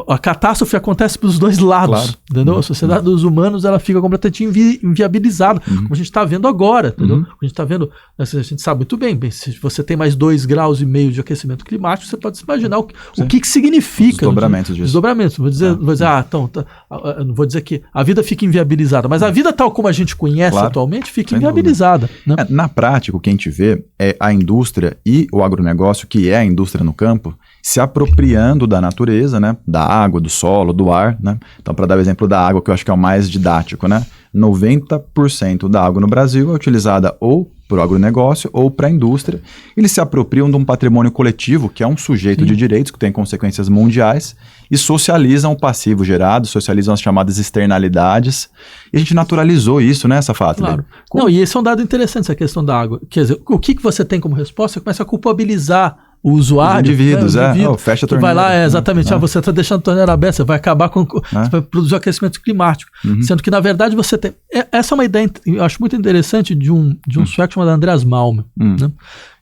a catástrofe acontece pelos dois lados. Claro. Entendeu? A sociedade dos humanos ela fica completamente inviabilizada, como a gente está vendo agora. Entendeu? A gente está vendo, a gente sabe muito bem, se você tem mais 2,5 graus de aquecimento climático, você pode se imaginar o que significa. Os desdobramentos disso. Desdobramentos. Vou dizer, não vou dizer que a vida fica inviabilizada, mas a vida tal como a gente conhece atualmente fica inviabilizada. Né? Na prática, o que a gente vê é a indústria e o agronegócio, que é a indústria no campo, se apropriando da natureza, né? Da água, do solo, do ar. Né? Então, para dar o exemplo da água, que eu acho que é o mais didático, né? 90% da água no Brasil é utilizada ou para o agronegócio ou para a indústria. Eles se apropriam de um patrimônio coletivo, que é um sujeito de direitos, que tem consequências mundiais, e socializam o passivo gerado, socializam as chamadas externalidades. E a gente naturalizou isso, né, Safatli? Claro. Não, e esse é um dado interessante, essa questão da água. Quer dizer, o que você tem como resposta? Você começa a culpabilizar o usuário. Os indivíduos, fecha a torneira. Vai lá, exatamente, você está deixando a torneira aberta, você vai acabar com... Você vai produzir o aquecimento climático. Sendo que, na verdade, você tem... Essa é uma ideia, eu acho muito interessante, de um sueco chamado Andreas Malm, né?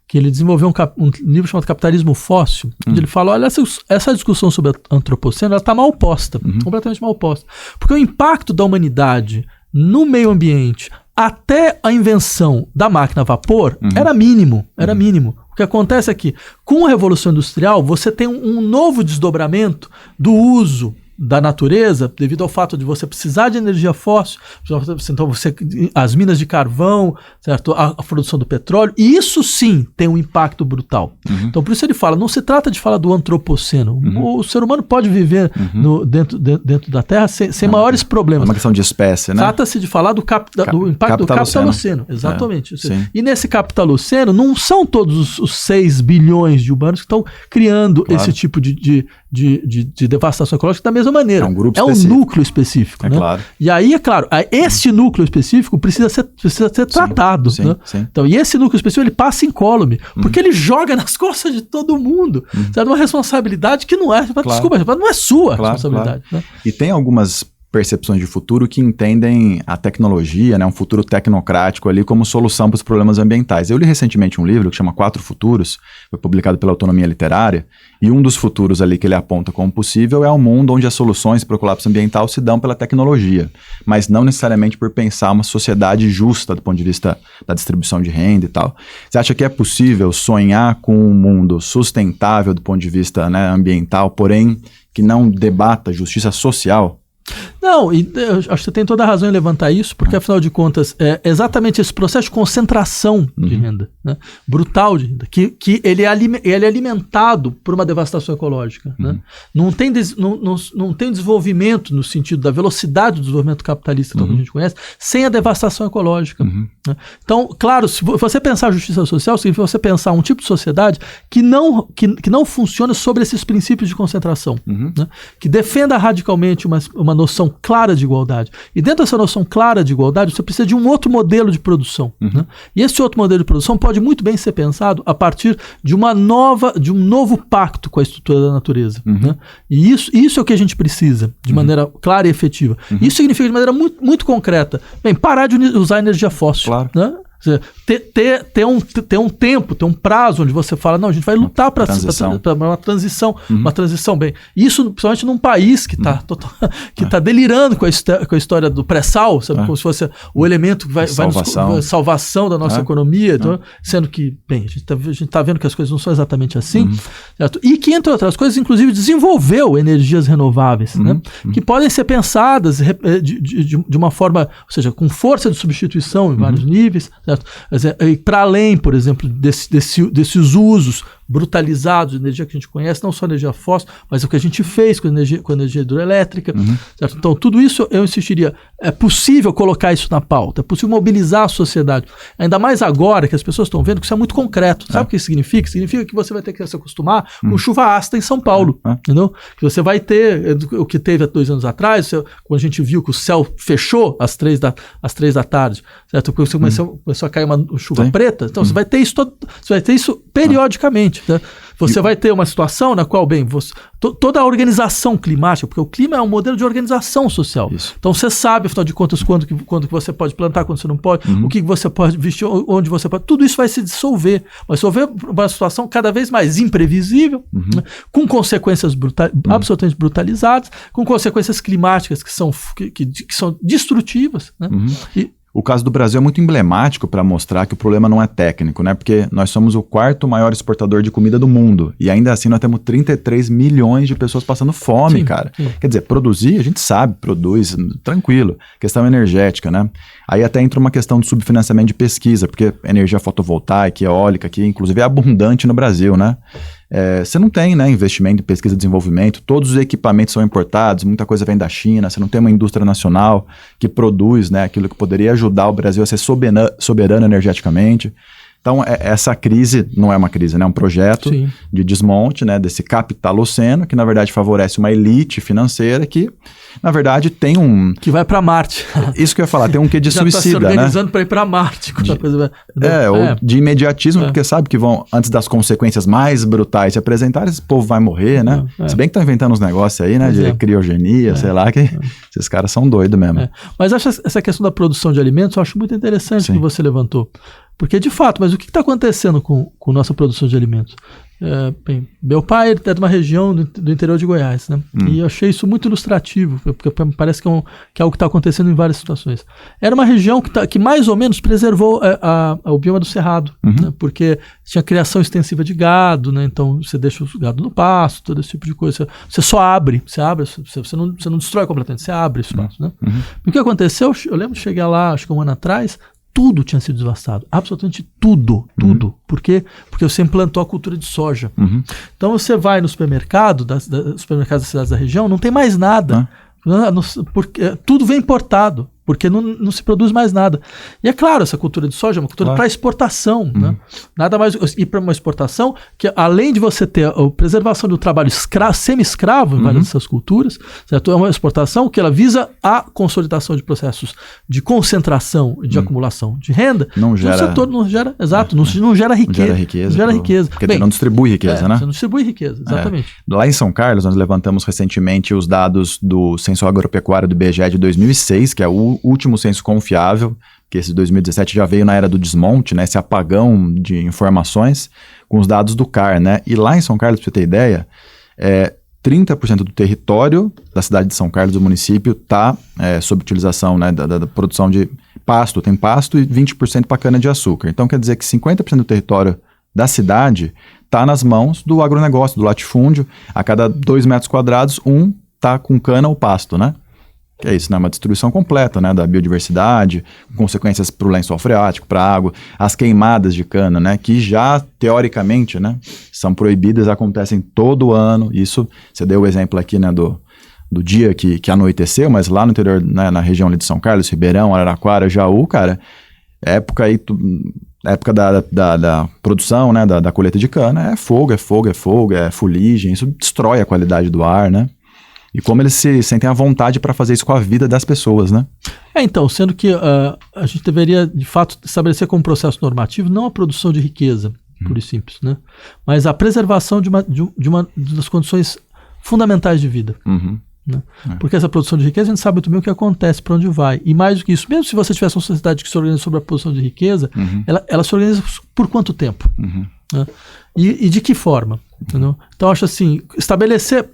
Que ele desenvolveu um livro chamado Capitalismo Fóssil, onde ele fala, olha, essa discussão sobre a antropoceno, ela está mal posta, completamente mal posta. Porque o impacto da humanidade no meio ambiente até a invenção da máquina a vapor era mínimo. O que acontece é que, com a Revolução Industrial, você tem um novo desdobramento do uso da natureza, devido ao fato de você precisar de energia fóssil, então as minas de carvão, certo? A produção do petróleo, e isso sim tem um impacto brutal. Então por isso ele fala, não se trata de falar do antropoceno, o ser humano pode viver dentro da Terra sem maiores problemas. É uma questão de espécie, né? Trata-se de falar do impacto do capitaloceno, exatamente. E nesse capitaloceno não são todos os 6 bilhões de humanos que estão criando esse tipo de devastação ecológica da mesma maneira. É um núcleo específico. Né? Claro. E aí, é claro, este núcleo específico precisa ser tratado. Né? Então, e esse núcleo específico, ele passa incólume, porque ele joga nas costas de todo mundo. É uma responsabilidade que não é, desculpa, não é sua responsabilidade. Né? E tem algumas percepções de futuro que entendem a tecnologia, né, um futuro tecnocrático ali como solução para os problemas ambientais. Eu li recentemente um livro que chama 4 Futuros, foi publicado pela Autonomia Literária, e um dos futuros ali que ele aponta como possível é um mundo onde as soluções para o colapso ambiental se dão pela tecnologia, mas não necessariamente por pensar uma sociedade justa do ponto de vista da distribuição de renda e tal. Você acha que é possível sonhar com um mundo sustentável do ponto de vista, né, ambiental, porém que não debata justiça social? Não, e eu acho que você tem toda a razão em levantar isso, porque afinal de contas é exatamente esse processo de concentração de renda, né? Brutal de renda, que ele é alimentado por uma devastação ecológica. Né? Não tem desenvolvimento no sentido da velocidade do desenvolvimento capitalista que a gente conhece, sem a devastação ecológica. Né? Então, claro, se você pensar a justiça social, significa você pensar um tipo de sociedade que não funciona sobre esses princípios de concentração, né? Que defenda radicalmente uma noção clara de igualdade. E dentro dessa noção clara de igualdade, você precisa de um outro modelo de produção. Né? E esse outro modelo de produção pode muito bem ser pensado a partir de um novo pacto com a estrutura da natureza. Né? E isso é o que a gente precisa, de maneira clara e efetiva. Isso significa, de maneira muito, muito concreta, parar de usar energia fóssil. Claro. Né? Ter um tempo, ter um prazo onde você fala, não, a gente vai lutar para uma transição, bem. Isso, principalmente num país que está delirando com a história do pré-sal, sabe, como se fosse o elemento que vai salvação da nossa economia, então, sendo que, bem, a gente está vendo que as coisas não são exatamente assim, certo? E que, entre outras coisas, inclusive desenvolveu energias renováveis, né? Que podem ser pensadas de uma forma, ou seja, com força de substituição em vários níveis, certo? Para além, por exemplo, desses usos brutalizados de energia que a gente conhece, não só energia fóssil, mas o que a gente fez com energia hidroelétrica. Certo? Então, tudo isso eu insistiria, é possível colocar isso na pauta, é possível mobilizar a sociedade, ainda mais agora que as pessoas estão vendo que isso é muito concreto. Sabe o que isso significa? Significa que você vai ter que se acostumar com chuva ácida em São Paulo, entendeu? Que você vai ter o que teve há 2 anos atrás, quando a gente viu que o céu fechou às 3 da tarde, certo? Você começou a cair uma chuva preta, então você vai ter isso periodicamente. Né? Você vai ter uma situação na qual, toda a organização climática, porque o clima é um modelo de organização social. Isso. Então você sabe, afinal de contas, quando que você pode plantar, quando você não pode, o que você pode vestir, onde você pode. Tudo isso vai se dissolver. Vai dissolver uma situação cada vez mais imprevisível, né? Com consequências absolutamente brutalizadas, com consequências climáticas que são destrutivas. Né? O caso do Brasil é muito emblemático para mostrar que o problema não é técnico, né? Porque nós somos o 4º maior exportador de comida do mundo. E ainda assim nós temos 33 milhões de pessoas passando fome, cara. Sim. Quer dizer, produzir, a gente sabe, produz, tranquilo. Questão energética, né? Aí até entra uma questão de subfinanciamento de pesquisa, porque energia fotovoltaica, eólica, que inclusive é abundante no Brasil, né? Você não tem, né, investimento em pesquisa e desenvolvimento, todos os equipamentos são importados, muita coisa vem da China, você não tem uma indústria nacional que produz, né, aquilo que poderia ajudar o Brasil a ser soberano energeticamente. Então, essa crise não é uma crise, né? É um projeto de desmonte, né, desse capitaloceno, que na verdade favorece uma elite financeira que, na verdade, tem um... Que vai para Marte. Isso que eu ia falar, tem um quê de suicida, né? Já está se organizando para ir para Marte. Ou de imediatismo, porque sabe que vão, antes das consequências mais brutais se apresentarem, esse povo vai morrer, né? Se bem que estão inventando uns negócios aí, né, de criogenia, sei lá, que esses caras são doidos mesmo. Mas acho essa questão da produção de alimentos, eu acho muito interessante que você levantou. Porque, de fato, mas o que está acontecendo com nossa produção de alimentos? Bem, meu pai é de uma região do interior de Goiás, né? E eu achei isso muito ilustrativo, porque me parece que é algo que está acontecendo em várias situações. Era uma região que mais ou menos preservou o bioma do Cerrado, né? Porque tinha criação extensiva de gado, né? Então você deixa o gado no pasto, todo esse tipo de coisa. Você só abre, você não destrói completamente, você abre espaço, né? E o que aconteceu? Eu lembro de chegar lá, acho que um ano atrás, tudo tinha sido devastado, absolutamente tudo. Por quê? Porque você implantou a cultura de soja. Então você vai no supermercado, supermercados das cidades da região, não tem mais nada, porque tudo vem importado, porque não se produz mais nada. E é claro, essa cultura de soja é uma cultura para exportação, né? Nada mais, e para uma exportação que, além de você ter a preservação do trabalho semi-escravo em várias dessas culturas, certo? É uma exportação que ela visa a consolidação de processos de concentração e de acumulação de renda. Não gera... No setor não gera, exato, não gera riqueza. Não gera riqueza. Porque você não distribui riqueza, né? Você não distribui riqueza, exatamente. Lá em São Carlos, nós levantamos recentemente os dados do Censo Agropecuário do IBGE de 2006, que é o último censo confiável, que esse 2017 já veio na era do desmonte, né, esse apagão de informações, com os dados do CAR, né? E lá em São Carlos, para você ter ideia, 30% do território da cidade de São Carlos, do município, está sob utilização, né, da produção de pasto, tem pasto, e 20% para cana-de-açúcar. Então quer dizer que 50% do território da cidade está nas mãos do agronegócio, do latifúndio. A cada 2 metros quadrados, está com cana ou pasto, né? Que é isso, né? Uma destruição completa, né, da biodiversidade, consequências para o lençol freático, para a água, as queimadas de cana, né, que já, teoricamente, né, são proibidas, acontecem todo ano. Isso, você deu o exemplo aqui, né, do dia que anoiteceu, mas lá no interior, né, na região ali de São Carlos, Ribeirão, Araraquara, Jaú, cara, época da produção, né, da colheita de cana, é fogo, é fuligem, isso destrói a qualidade do ar, né? E como eles se sentem à vontade para fazer isso com a vida das pessoas, né? Então, sendo que a gente deveria, de fato, estabelecer como processo normativo não a produção de riqueza, pura e simples, né? Mas a preservação de uma das condições fundamentais de vida. Né? Porque essa produção de riqueza, a gente sabe muito bem o que acontece, para onde vai. E mais do que isso, mesmo se você tivesse uma sociedade que se organiza sobre a produção de riqueza, ela se organiza por quanto tempo? Né? E de que forma? Entendeu? Então, acho assim, estabelecer...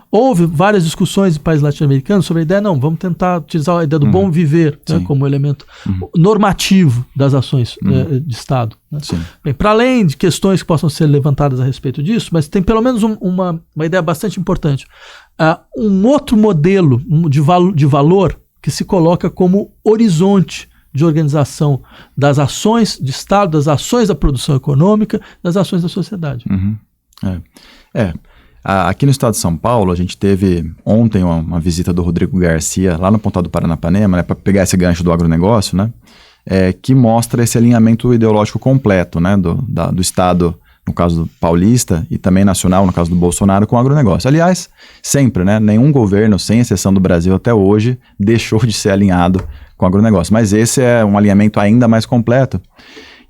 houve várias discussões em países latino-americanos sobre a ideia, vamos tentar utilizar a ideia do bom viver, né, como elemento normativo das ações de Estado. Né? Bem, para além de questões que possam ser levantadas a respeito disso, mas tem pelo menos uma ideia bastante importante. Um outro modelo de valor que se coloca como horizonte de organização das ações de Estado, das ações da produção econômica, das ações da sociedade. Aqui no estado de São Paulo, a gente teve ontem uma visita do Rodrigo Garcia lá no Pontal do Paranapanema, né, para pegar esse gancho do agronegócio, né, que mostra esse alinhamento ideológico completo, né, do Estado, no caso do paulista, e também nacional, no caso do Bolsonaro, com o agronegócio. Aliás, sempre, né, nenhum governo, sem exceção do Brasil até hoje, deixou de ser alinhado com o agronegócio. Mas esse é um alinhamento ainda mais completo.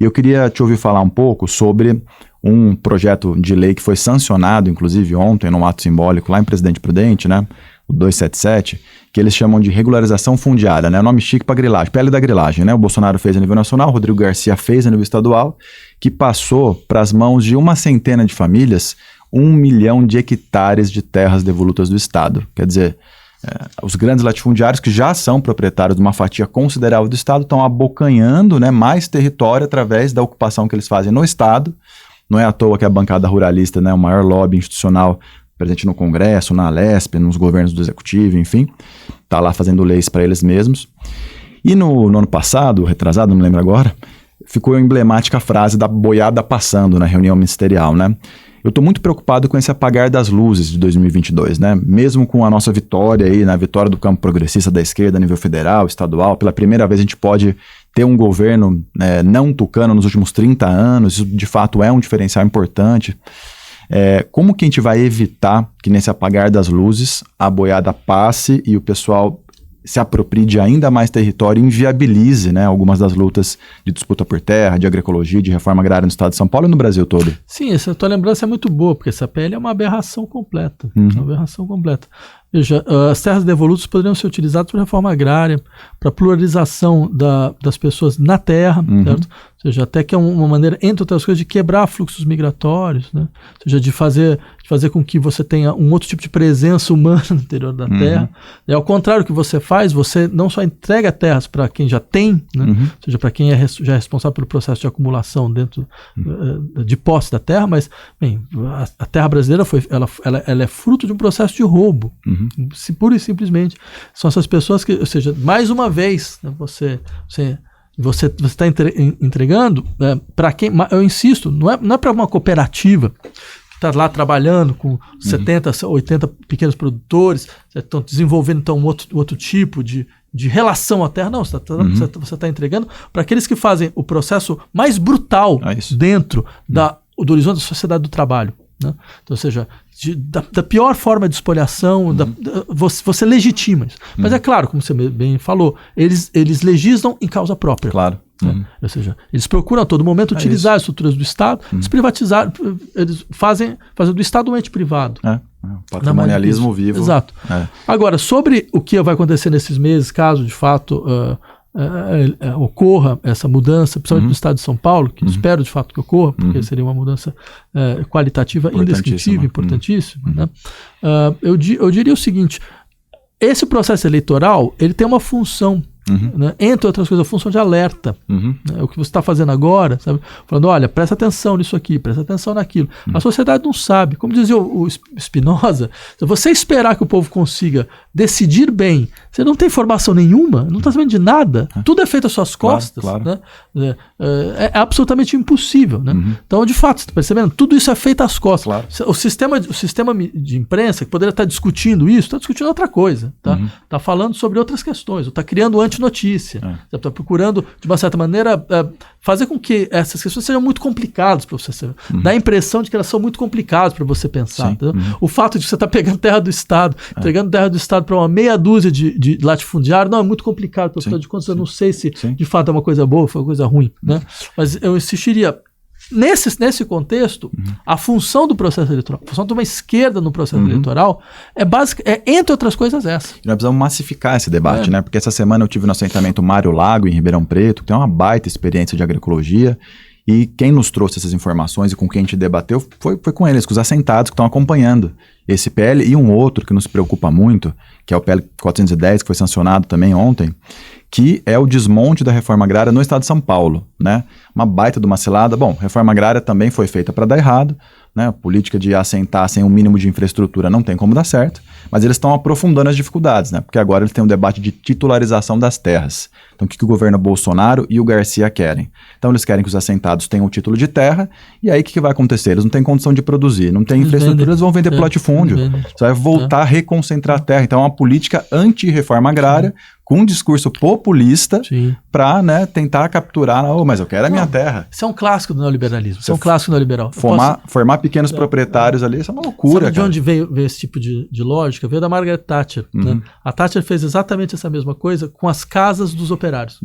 E eu queria te ouvir falar um pouco sobre um projeto de lei que foi sancionado, inclusive ontem, num ato simbólico lá em Presidente Prudente, né, o 277, que eles chamam de regularização fundiária, né, nome chique para grilagem, pele da grilagem, né, o Bolsonaro fez a nível nacional, o Rodrigo Garcia fez a nível estadual, que passou para as mãos de 100 de famílias 1 milhão de hectares de terras devolutas do Estado. Quer dizer, os grandes latifundiários que já são proprietários de uma fatia considerável do Estado estão abocanhando, né, mais território através da ocupação que eles fazem no Estado. Não é à toa que a bancada ruralista, né, o maior lobby institucional presente no Congresso, na Alesp, nos governos do Executivo, enfim, está lá fazendo leis para eles mesmos. E no ano passado, retrasado, não me lembro agora, ficou emblemática a frase da boiada passando na reunião ministerial, né? Eu estou muito preocupado com esse apagar das luzes de 2022, né? Mesmo com a nossa vitória aí, na vitória do campo progressista da esquerda a nível federal, estadual, pela primeira vez a gente pode ter um governo não tucano nos últimos 30 anos, isso de fato é um diferencial importante. Como que a gente vai evitar que nesse apagar das luzes a boiada passe e o pessoal se aproprie de ainda mais território e inviabilize, né, algumas das lutas de disputa por terra, de agroecologia, de reforma agrária no estado de São Paulo e no Brasil todo? Sim, essa tua lembrança é muito boa, porque essa PL é uma aberração completa. Uma aberração completa. Veja, as terras devolutas poderiam ser utilizadas para reforma agrária, para pluralização das pessoas na terra, certo? Ou seja, até que é uma maneira, entre outras coisas, de quebrar fluxos migratórios, né? Ou seja, de fazer com que você tenha um outro tipo de presença humana no interior da terra. E ao contrário do que você faz, você não só entrega terras para quem já tem, né? Ou seja, para quem já é responsável pelo processo de acumulação dentro de posse da terra, mas, bem, a terra brasileira ela é fruto de um processo de roubo. Pura e simplesmente. São essas pessoas que, ou seja, mais uma vez, né, você está entregando para quem, eu insisto, não é para uma cooperativa que está lá trabalhando com 70, 80 pequenos produtores, estão desenvolvendo então um outro tipo de relação à terra. Não, você está entregando para aqueles que fazem o processo mais brutal dentro do horizonte da sociedade do trabalho. Né? Então, ou seja, da pior forma de espoliação, você legitima isso. Mas é claro, como você bem falou, eles legislam em causa própria. Claro. Né? Ou seja, eles procuram a todo momento utilizar as estruturas do Estado, desprivatizar, eles fazem do Estado um ente privado. Patrimonialismo vivo. Exato. Agora, sobre o que vai acontecer nesses meses, caso de fato ocorra essa mudança, principalmente no estado de São Paulo, que espero de fato que ocorra, porque seria uma mudança qualitativa indescritível, importantíssima. Né? Eu diria o seguinte: esse processo eleitoral ele tem uma função, né? Entre outras coisas, a função de alerta. Né? O que você está fazendo agora, sabe? Falando, olha, presta atenção nisso aqui, presta atenção naquilo. A sociedade não sabe. Como dizia o Spinoza, se você esperar que o povo consiga decidir bem, você não tem informação nenhuma, não está sabendo de nada, tudo é feito às suas costas. Claro. Né? É absolutamente impossível. Né? Então, de fato, você está percebendo? Tudo isso é feito às costas. Claro. O sistema de imprensa, que poderia estar discutindo isso, está discutindo outra coisa. Está falando sobre outras questões, está criando antinotícia. Você está procurando, de uma certa maneira, fazer com que essas questões sejam muito complicadas para você. Dá a impressão de que elas são muito complicadas para você pensar. O fato de você estar pegando terra do Estado, entregando terra do Estado para uma meia dúzia de latifundiários, não, é muito complicado. Afinal de contas, eu não sei se de fato é uma coisa boa ou foi uma coisa ruim. Né? Mas eu insistiria, nesse contexto, a função do processo eleitoral, a função de uma esquerda no processo eleitoral é básica, entre outras coisas, essa. Nós precisamos massificar esse debate, né? Porque essa semana eu tive no assentamento Mário Lago, em Ribeirão Preto, que tem uma baita experiência de agroecologia. E quem nos trouxe essas informações e com quem a gente debateu foi com eles, com os assentados que estão acompanhando esse PL e um outro que nos preocupa muito, que é o PL 410, que foi sancionado também ontem, que é o desmonte da reforma agrária no estado de São Paulo, né? Uma baita de uma cilada. Bom, reforma agrária também foi feita para dar errado, né? A política de assentar sem um mínimo de infraestrutura não tem como dar certo, mas eles estão aprofundando as dificuldades, né? Porque agora eles têm um debate de titularização das terras. Então, o que o governo Bolsonaro e o Garcia querem? Então, eles querem que os assentados tenham o título de terra, e aí o que vai acontecer? Eles não têm condição de produzir, não têm infraestrutura, eles vão vender pro latifúndio. Você vai voltar a reconcentrar a terra. Então, é uma política anti-reforma agrária, com um discurso populista para, né, tentar capturar, mas eu quero a minha terra. Isso é um clássico do neoliberalismo, isso é um clássico neoliberal. Formar pequenos proprietários ali, isso é uma loucura. Sabe de onde veio esse tipo de lógica? Veio da Margaret Thatcher. Né? A Thatcher fez exatamente essa mesma coisa com as casas dos operários.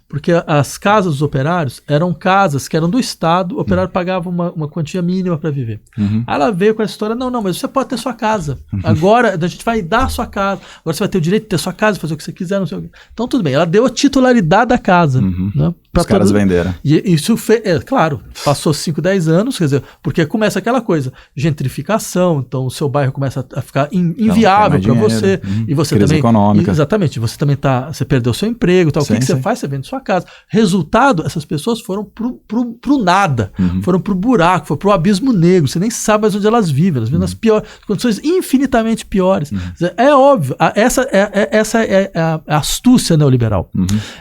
Porque as casas dos operários eram casas que eram do Estado, o operário pagava uma quantia mínima para viver. Aí ela veio com essa história, não, mas você pode ter sua casa. Agora a gente vai dar a sua casa. Agora você vai ter o direito de ter sua casa, fazer o que você quiser, não sei o que. Então tudo bem, ela deu a titularidade da casa. Né, os caras venderam. E isso fez, claro, passou 5, 10 anos, quer dizer, porque começa aquela coisa, gentrificação, então o seu bairro começa a ficar inviável para você. E você crise também. Econômica. Exatamente, você também você perdeu seu emprego, tal. O que você faz? Você vende sua casa. Resultado, essas pessoas foram pro nada, foram pro buraco, foram pro abismo negro. Você nem sabe mais onde elas vivem, elas vivem nas piores condições, infinitamente piores. É óbvio, essa é a astúcia neoliberal.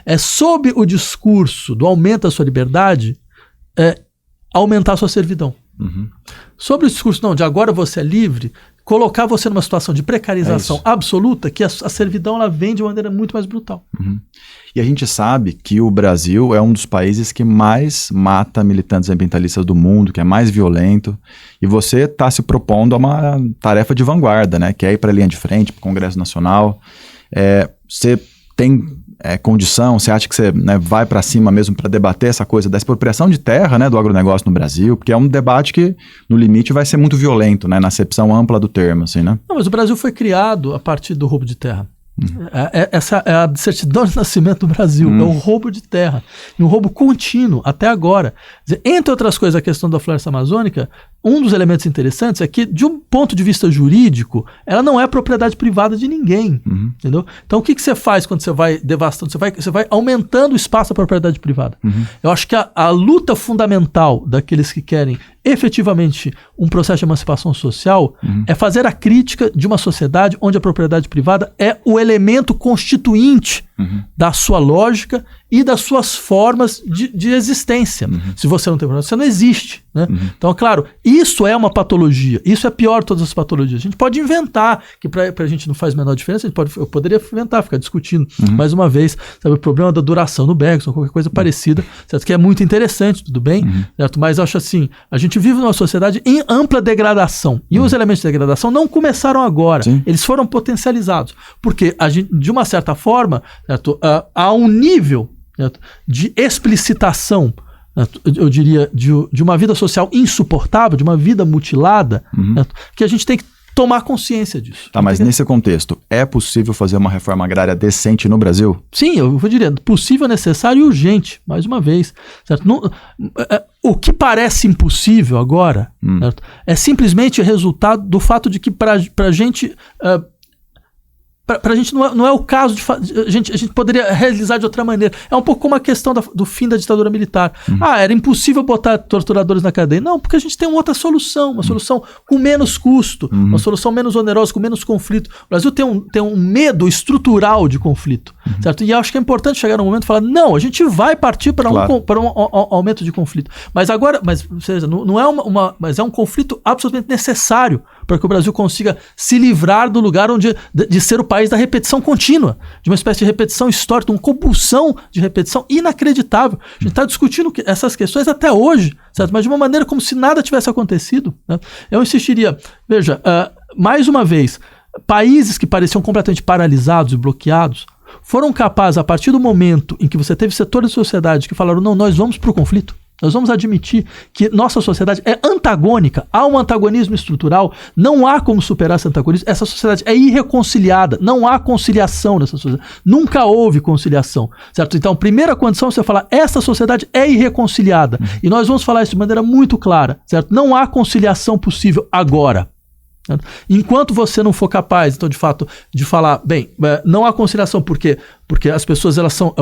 É sob o discurso discurso do aumento da sua liberdade é aumentar a sua servidão. Sobre o discurso, não, de agora você é livre, colocar você numa situação de precarização absoluta, que a servidão ela vem de maneira muito mais brutal. E a gente sabe que o Brasil é um dos países que mais mata militantes ambientalistas do mundo, que é mais violento, e você está se propondo a uma tarefa de vanguarda, né? Que é ir para a linha de frente, para o Congresso Nacional. Você tem condição, você acha que você, né, vai para cima mesmo para debater essa coisa da expropriação de terra, né, do agronegócio no Brasil, porque é um debate que, no limite, vai ser muito violento, né, na acepção ampla do termo, assim, né? Não, mas o Brasil foi criado a partir do roubo de terra. Essa é a certidão de nascimento do Brasil, é o roubo de terra, e um roubo contínuo até agora. Quer dizer, entre outras coisas, a questão da floresta amazônica, um dos elementos interessantes é que, de um ponto de vista jurídico, ela não é propriedade privada de ninguém, entendeu? Então, o que você faz quando você vai devastando? Você vai aumentando o espaço da propriedade privada. Eu acho que a luta fundamental daqueles que querem efetivamente um processo de emancipação social é fazer a crítica de uma sociedade onde a propriedade privada é o elemento constituinte da sua lógica e das suas formas de existência. Se você não tem propriedade, você não existe, né? Então, claro, isso é uma patologia, isso é pior de todas as patologias. A gente pode inventar, que pra gente não faz a menor diferença, eu poderia inventar, ficar discutindo mais uma vez, sabe, o problema da duração no Bergson, qualquer coisa parecida, certo? Que é muito interessante, tudo bem, certo? Mas eu acho assim, a gente vive numa sociedade em ampla degradação, e os elementos de degradação não começaram agora, eles foram potencializados, porque a gente, de uma certa forma, certo? Há um nível, certo, de explicitação, eu diria, de uma vida social insuportável, de uma vida mutilada, certo, que a gente tem que tomar consciência disso. Tá, mas nesse contexto, é possível fazer uma reforma agrária decente no Brasil? Sim, eu diria, possível, necessário e urgente, mais uma vez. Certo? O que parece impossível agora, certo, é simplesmente resultado do fato de que pra gente... Pra gente não é o caso de... A gente poderia realizar de outra maneira. É um pouco como a questão do fim da ditadura militar. Era impossível botar torturadores na cadeia. Não, porque a gente tem uma outra solução, uma solução com menos custo, uma solução menos onerosa, com menos conflito. O Brasil tem um medo estrutural de conflito, certo? E acho que é importante chegar num momento e falar, não, a gente vai partir para um aumento de conflito. Mas agora, não é mas é um conflito absolutamente necessário para que o Brasil consiga se livrar do lugar de ser o país da repetição contínua, de uma espécie de repetição histórica, uma compulsão de repetição inacreditável. A gente está discutindo essas questões até hoje, certo? Mas de uma maneira como se nada tivesse acontecido, né? Eu insistiria, veja, mais uma vez, países que pareciam completamente paralisados e bloqueados foram capazes, a partir do momento em que você teve setores da sociedade que falaram, não, nós vamos para o conflito. Nós vamos admitir que nossa sociedade é antagônica, há um antagonismo estrutural, não há como superar esse antagonismo, essa sociedade é irreconciliada, não há conciliação nessa sociedade, nunca houve conciliação, certo? Então, primeira condição é você falar, essa sociedade é irreconciliada, e nós vamos falar isso de maneira muito clara, certo? Não há conciliação possível agora. Enquanto você não for capaz, então, de fato, de falar, bem, não há conciliação, porque as pessoas,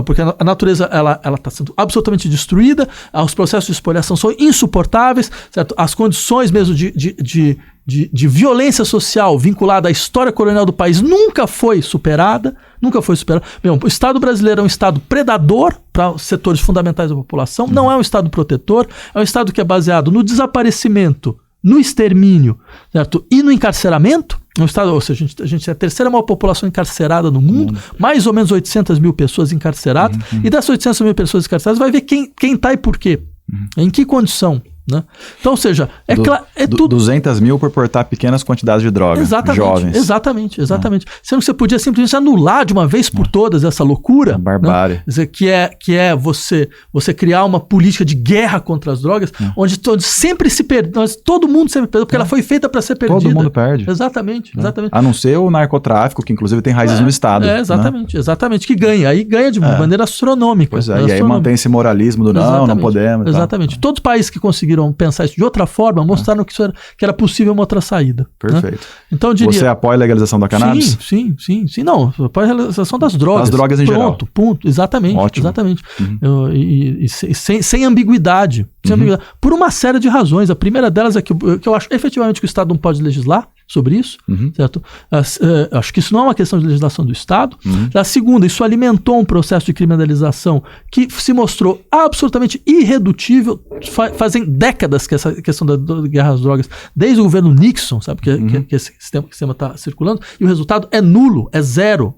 porque a natureza, ela está sendo absolutamente destruída, os processos de espoliação são insuportáveis, certo? As condições mesmo de violência social vinculada à história colonial do país nunca foi superada. Bem, o Estado brasileiro é um Estado predador para os setores fundamentais da população, não é um Estado protetor, é um Estado que é baseado no desaparecimento, no extermínio, certo? E no encarceramento. No estado, ou seja, a gente é a terceira maior população encarcerada no mundo, mais ou menos 800 mil pessoas encarceradas, e dessas 800 mil pessoas encarceradas vai ver quem está e por quê, em que condição. Né? Então, ou seja, tudo... 200 mil por portar pequenas quantidades de drogas, jovens. Exatamente. Sendo que você podia simplesmente anular de uma vez por todas essa loucura. Barbárie. Né? Que é você criar uma política de guerra contra as drogas, onde sempre se perde, todo mundo sempre perde, porque ela foi feita para ser perdida. Todo mundo perde. Exatamente. A não ser o narcotráfico, que inclusive tem raízes no Estado. Exatamente, que ganha. Aí ganha de maneira astronômica. Pois é, e aí mantém esse moralismo do não podemos. Exatamente. Todos os países que conseguiram pensar isso de outra forma, mostraram que era possível uma outra saída. Perfeito. Né? Então, eu diria... Você apoia a legalização da cannabis? Sim. Não, apoia a legalização das drogas. Das drogas em geral. Ponto. Exatamente. Ótimo. Exatamente. E sem ambiguidade. Por uma série de razões. A primeira delas é que eu acho efetivamente que o Estado não pode legislar. sobre isso, certo? Acho que isso não é uma questão de legislação do Estado. A segunda, isso alimentou um processo de criminalização que se mostrou absolutamente irredutível. Fazem décadas que essa questão da guerra às drogas, desde o governo Nixon, sabe, que esse sistema está circulando, e o resultado é nulo, é zero.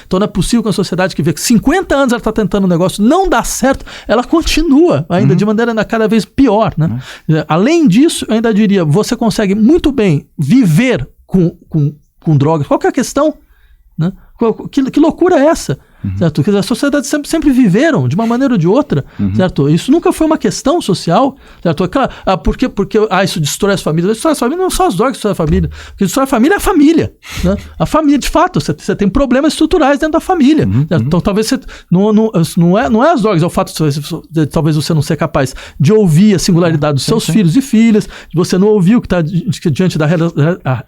Então não é possível que uma sociedade que vê que 50 anos ela está tentando um negócio, não dá certo, ela continua ainda de maneira cada vez pior, né? Além disso, eu ainda diria, você consegue muito bem viver com drogas. Qual que é a questão? Né? Que loucura é essa? Certo? Quer dizer, as sociedades sempre viveram de uma maneira ou de outra, certo? Isso nunca foi uma questão social, certo? Porque isso destrói as famílias. Destrói as famílias não são as drogas que destrói a família. O que destrói a família é a família, né? A família, de fato, você tem problemas estruturais dentro da família. Então talvez você não é as drogas, é o fato de talvez você não ser capaz de ouvir a singularidade dos seus filhos e filhas, de você não ouvir o que está diante da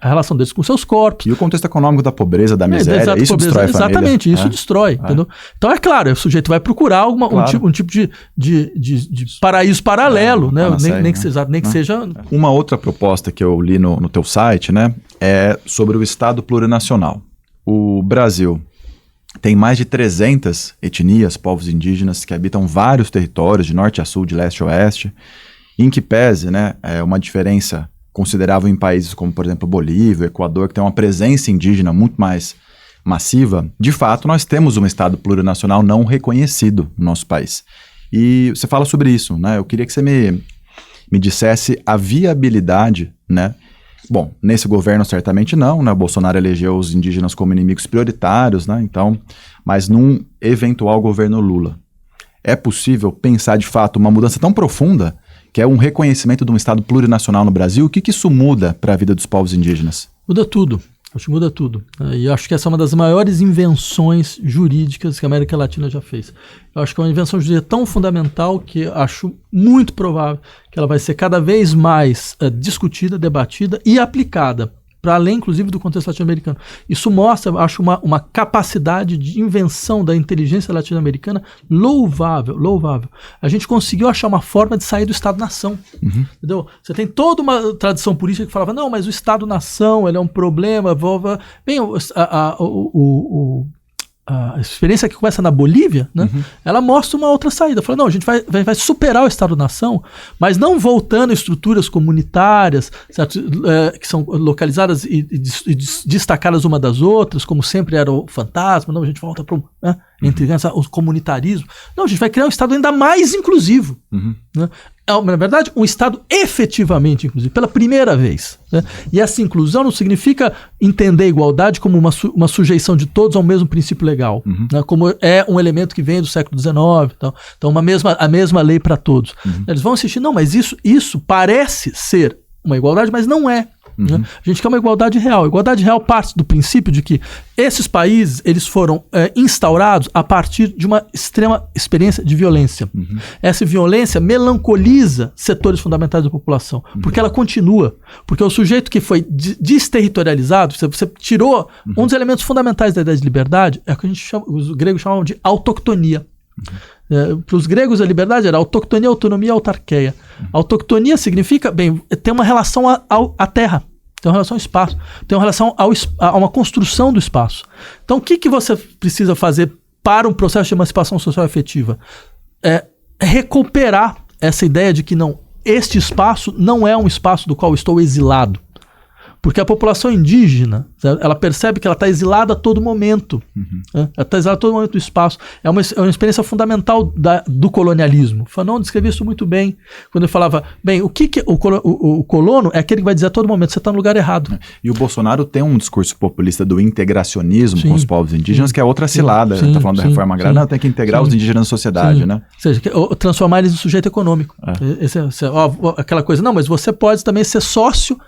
relação deles com seus corpos. E o contexto econômico da pobreza, da miséria, isso destrói a família. Exatamente, isso destrói. Entendeu? Então é claro, o sujeito vai procurar um tipo de paraíso paralelo, né? Nem que seja. Uma outra proposta que eu li no teu site, né, é sobre o Estado plurinacional. O Brasil tem mais de 300 etnias, povos indígenas que habitam vários territórios, de norte a sul, de leste a oeste, em que pese, né, uma diferença considerável em países como, por exemplo, Bolívia, Equador, que tem uma presença indígena muito mais massiva. De fato, nós temos um Estado plurinacional não reconhecido no nosso país. E você fala sobre isso, né? Eu queria que você me dissesse a viabilidade, né? Bom, nesse governo certamente não, né? O Bolsonaro elegeu os indígenas como inimigos prioritários, né? Então, mas num eventual governo Lula, é possível pensar de fato uma mudança tão profunda que é um reconhecimento de um Estado plurinacional no Brasil? O que isso muda para a vida dos povos indígenas? Muda tudo. Acho que muda tudo. E acho que essa é uma das maiores invenções jurídicas que a América Latina já fez. Eu acho que é uma invenção jurídica tão fundamental que acho muito provável que ela vai ser cada vez mais discutida, debatida e aplicada, para além, inclusive, do contexto latino-americano. Isso mostra, acho, uma capacidade de invenção da inteligência latino-americana louvável. A gente conseguiu achar uma forma de sair do Estado-nação. Entendeu? Você tem toda uma tradição política que falava, não, mas o Estado-nação ele é um problema. Bem, a experiência que começa na Bolívia, né, ela mostra uma outra saída. Fala, não, a gente vai superar o Estado-nação, mas não voltando a estruturas comunitárias, certo? Que são localizadas e destacadas uma das outras, como sempre era o fantasma. Não, a gente volta para o comunitarismo. Não, a gente vai criar um Estado ainda mais inclusivo. Né? Na verdade, um Estado efetivamente inclusivo, pela primeira vez. Né? E essa inclusão não significa entender a igualdade como uma sujeição de todos ao mesmo princípio legal, né? Como é um elemento que vem do século XIX. Então a mesma lei para todos. Eles vão assistir, não, mas isso parece ser uma igualdade, mas não é. Né? A gente quer uma igualdade real. A igualdade real parte do princípio de que esses países eles foram instaurados a partir de uma extrema experiência de violência. Essa violência melancoliza setores fundamentais da população, porque ela continua. Porque o sujeito que foi desterritorializado, você tirou um dos elementos fundamentais da ideia de liberdade, é o que os gregos chamavam de autoctonia. Para os gregos a liberdade era autoctonia, autonomia e autarqueia. Autoctonia significa, bem, ter uma relação à terra, tem uma relação ao espaço, tem uma relação a uma construção do espaço. Então o que você precisa fazer para um processo de emancipação social efetiva? É recuperar essa ideia de que não, este espaço não é um espaço do qual eu estou exilado. Porque a população indígena, ela percebe que ela está exilada a todo momento. Ela está exilada a todo momento do espaço. É uma experiência fundamental do colonialismo. Fanon descreveu isso muito bem, quando ele falava, bem, o colono é aquele que vai dizer a todo momento, você está no lugar errado. E o Bolsonaro tem um discurso populista do integracionismo com os povos indígenas, que é outra cilada. Ele está falando da reforma agrária, não, tem que integrar os indígenas na sociedade, né? Ou seja, transformar eles em sujeito econômico. Aquela coisa, não, mas você pode também ser sócio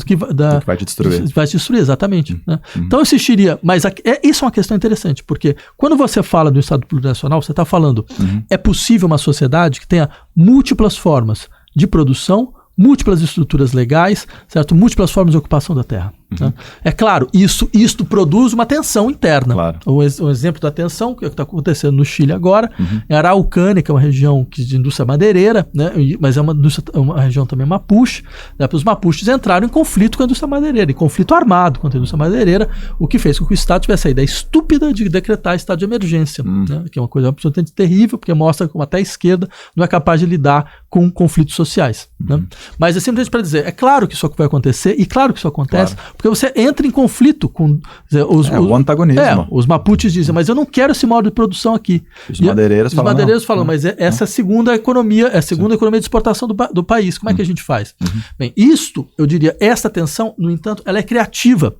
que vai te destruir. Vai te destruir, exatamente. Né? Então eu insistiria, mas isso é uma questão interessante, porque quando você fala do Estado plurinacional, você está falando, é possível uma sociedade que tenha múltiplas formas de produção, múltiplas estruturas legais, certo? Múltiplas formas de ocupação da terra. Né? É claro, isto produz uma tensão interna. Claro. Um exemplo da tensão que está acontecendo no Chile agora, é a Araucânia, que é uma região de indústria madeireira, né? Mas é uma região também mapuche. Né? Os mapuches entraram em conflito com a indústria madeireira, em conflito armado contra a indústria madeireira, o que fez com que o Estado tivesse a ideia estúpida de decretar estado de emergência, né? Que é uma coisa absolutamente terrível, porque mostra como até a esquerda não é capaz de lidar com conflitos sociais. Né? Mas é simplesmente para dizer, é claro que isso vai acontecer, e claro que isso acontece, porque você entra em conflito com o antagonismo. Os mapuches dizem, mas eu não quero esse modo de produção aqui. Os madeireiros falam, mas essa é a segunda economia, economia de exportação do país. Como é que a gente faz? Bem, isto, eu diria, essa tensão, no entanto, ela é criativa.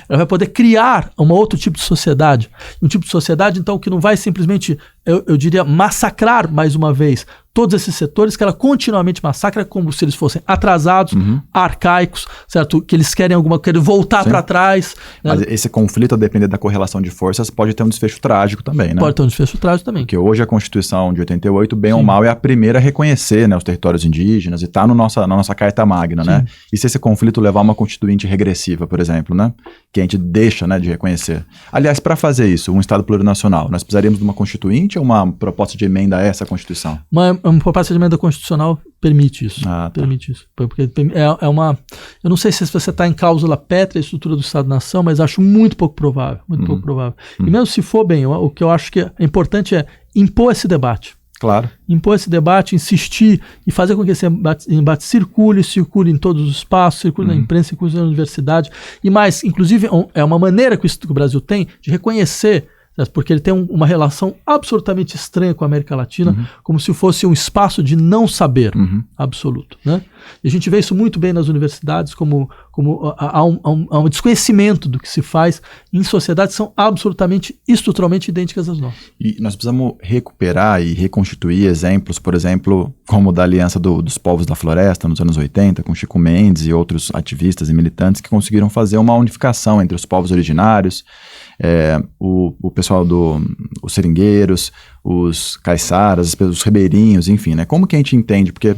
Ela vai poder criar um outro tipo de sociedade. Um tipo de sociedade, então, que não vai simplesmente, eu diria, massacrar mais uma vez todos esses setores, que ela continuamente massacra como se eles fossem atrasados, arcaicos, certo? Que eles querem voltar para trás. Né? Mas esse conflito, a depender da correlação de forças, pode ter um desfecho trágico também, né? Pode ter um desfecho trágico também. Porque hoje a Constituição de 88, bem ou mal, é a primeira a reconhecer, né, os territórios indígenas e está na nossa Carta Magna, né? E se esse conflito levar a uma constituinte regressiva, por exemplo, né? Que a gente deixa, né, de reconhecer. Aliás, para fazer isso, um Estado plurinacional, nós precisaríamos de uma constituinte ou uma proposta de emenda a essa Constituição? Uma proposta de emenda constitucional permite isso. Permite isso. Porque eu não sei se você está em cláusula pétrea a estrutura do Estado-nação, mas acho muito pouco provável. Muito pouco provável. E mesmo se for, bem, o que eu acho que é importante é impor esse debate. Claro. Impor esse debate, insistir e fazer com que esse debate circule em todos os espaços, circule na imprensa, circule na universidade. E mais, inclusive, é uma maneira que o Brasil tem de reconhecer, porque ele tem uma relação absolutamente estranha com a América Latina, como se fosse um espaço de não saber absoluto. Né? E a gente vê isso muito bem nas universidades, como há um desconhecimento do que se faz em sociedades que são absolutamente, estruturalmente idênticas às nossas. E nós precisamos recuperar e reconstituir exemplos, por exemplo, como da Aliança dos Povos da Floresta, nos anos 80, com Chico Mendes e outros ativistas e militantes que conseguiram fazer uma unificação entre os povos originários, o pessoal os seringueiros, os caiçaras, os ribeirinhos, enfim, né? Como que a gente entende? Porque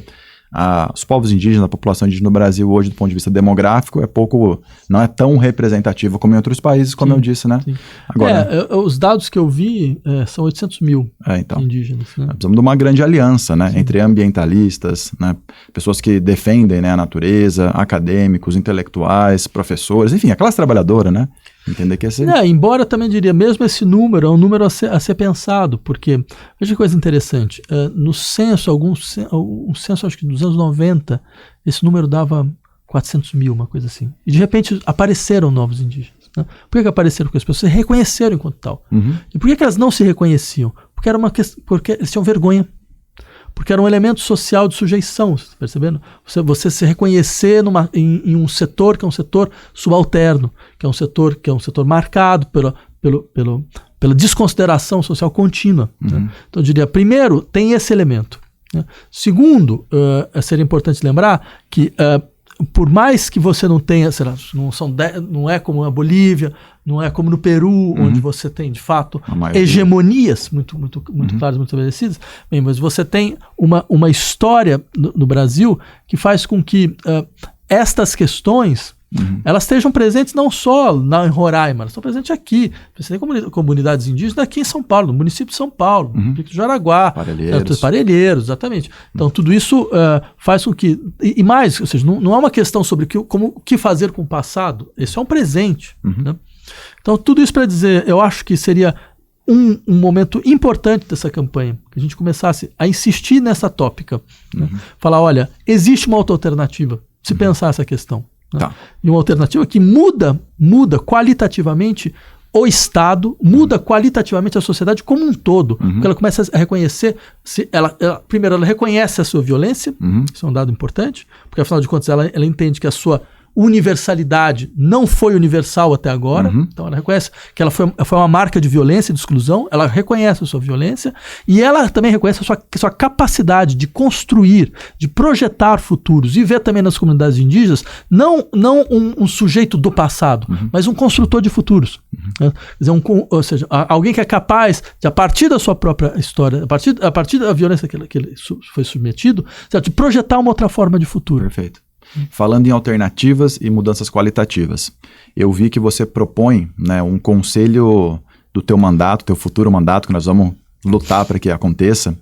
os povos indígenas, a população indígena no Brasil hoje, do ponto de vista demográfico, não é tão representativo como em outros países, como eu disse, né? Agora, os dados que eu vi são 800 mil indígenas. Né? Precisamos de uma grande aliança, né? Entre ambientalistas, né? Pessoas que defendem, né, a natureza, acadêmicos, intelectuais, professores, enfim, a classe trabalhadora, né? Entender que embora também diria, mesmo esse número é um número a ser pensado, porque, veja que coisa interessante, no censo, um censo acho que dos anos 90, esse número dava 400 mil, uma coisa assim. E de repente apareceram novos indígenas. Né? Por que apareceram? Porque as pessoas se reconheceram enquanto tal. E por que elas não se reconheciam? Porque eles tinham vergonha. Porque era um elemento social de sujeição, você está percebendo? Você se reconhecer em um setor que é um setor subalterno, que é um setor marcado pela desconsideração social contínua. Né? Então eu diria, primeiro, tem esse elemento. Né? Segundo, seria importante lembrar que por mais que você não tenha, não é como a Bolívia, não é como no Peru, onde você tem, de fato, hegemonias muito claras, muito estabelecidas, bem, mas você tem uma história no Brasil que faz com que estas questões elas estejam presentes não só em Roraima, elas estão presentes aqui. Você tem comunidades indígenas aqui em São Paulo, no município de São Paulo, no Pico de Jaraguá, Parelheiros, exatamente. Então tudo isso faz com que... E mais, ou seja, não é uma questão sobre o que fazer com o passado, isso é um presente. Né? Então tudo isso para dizer, eu acho que seria um momento importante dessa campanha, que a gente começasse a insistir nessa tópica. Né? Falar, olha, existe uma outra alternativa, se pensar essa questão. Né? E uma alternativa que muda qualitativamente o Estado, muda qualitativamente a sociedade como um todo. Porque ela começa a reconhecer, primeiro ela reconhece a sua violência, isso é um dado importante, porque afinal de contas ela entende que a sua universalidade não foi universal até agora, então ela reconhece que ela foi uma marca de violência, de exclusão, ela reconhece a sua violência e ela também reconhece a sua capacidade de construir, de projetar futuros e ver também nas comunidades indígenas não um sujeito do passado, mas um construtor de futuros. Né? Quer dizer, ou seja, alguém que é capaz de, a partir da sua própria história, a partir da violência que ele foi submetido, certo? De projetar uma outra forma de futuro. Perfeito. Falando em alternativas e mudanças qualitativas, eu vi que você propõe, né, um conselho do teu mandato, teu futuro mandato, que nós vamos lutar para que aconteça,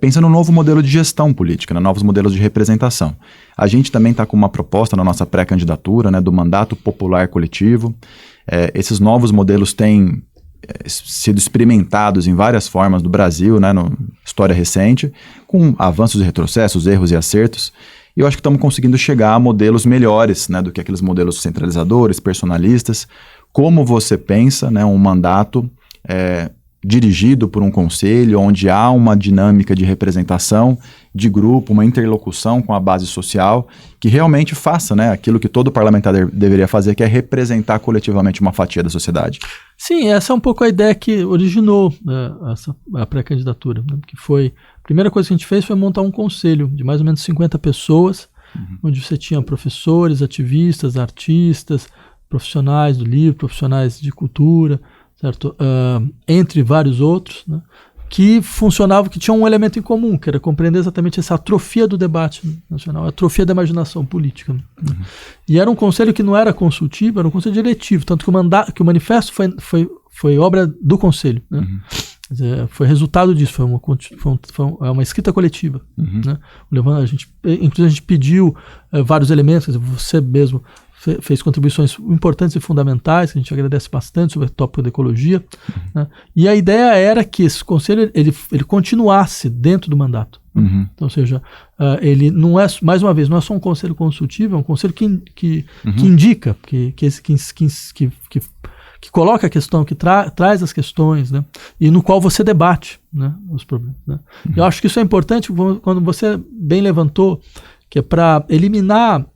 pensa no novo modelo de gestão política, novos modelos de representação. A gente também está com uma proposta na nossa pré-candidatura, né, do mandato popular coletivo. Esses novos modelos têm sido experimentados em várias formas no Brasil, né, na história recente, com avanços e retrocessos, erros e acertos. E eu acho que estamos conseguindo chegar a modelos melhores, né, do que aqueles modelos centralizadores, personalistas. Como você pensa, né, um mandato dirigido por um conselho, onde há uma dinâmica de representação de grupo, uma interlocução com a base social, que realmente faça, né, aquilo que todo parlamentar deveria fazer, que é representar coletivamente uma fatia da sociedade. Sim, essa é um pouco a ideia que originou a pré-candidatura, né, que foi, a primeira coisa que a gente fez foi montar um conselho de mais ou menos 50 pessoas, onde você tinha professores, ativistas, artistas, profissionais do livro, profissionais de cultura, certo? Entre vários outros, né, que funcionavam, que tinham um elemento em comum, que era compreender exatamente essa atrofia do debate nacional, a atrofia da imaginação política. Né? E era um conselho que não era consultivo, era um conselho diretivo, tanto que o manifesto foi obra do conselho. Né? Quer dizer, foi resultado disso, foi uma escrita coletiva. Né? Inclusive a gente pediu vários elementos, quer dizer, você mesmo fez contribuições importantes e fundamentais, que a gente agradece bastante, sobre o tópico da ecologia. Né? E a ideia era que esse conselho ele continuasse dentro do mandato. Então, ou seja, ele não é, mais uma vez, não é só um conselho consultivo, é um conselho que indica, que coloca a questão, que traz as questões, né? E no qual você debate, né, os problemas. Né? Eu acho que isso é importante quando você bem levantou, que é para eliminar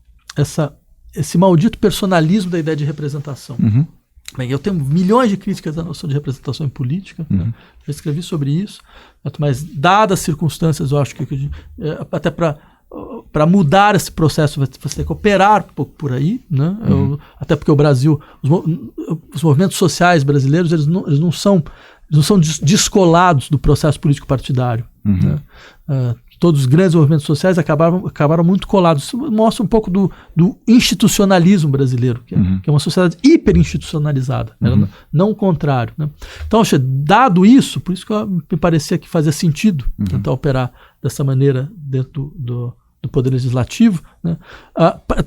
esse maldito personalismo da ideia de representação. Bem, eu tenho milhões de críticas à noção de representação em política, né? Já escrevi sobre isso, mas dadas as circunstâncias, eu acho que até para mudar esse processo você tem que operar um pouco por aí, né? Até porque o Brasil, os movimentos sociais brasileiros, eles não são descolados do processo político partidário. Né? Todos os grandes movimentos sociais acabaram muito colados. Isso mostra um pouco do institucionalismo brasileiro, que é uma sociedade hiperinstitucionalizada, não o contrário. Né? Então, dado isso, por isso que me parecia que fazia sentido tentar operar dessa maneira dentro do Poder Legislativo, né?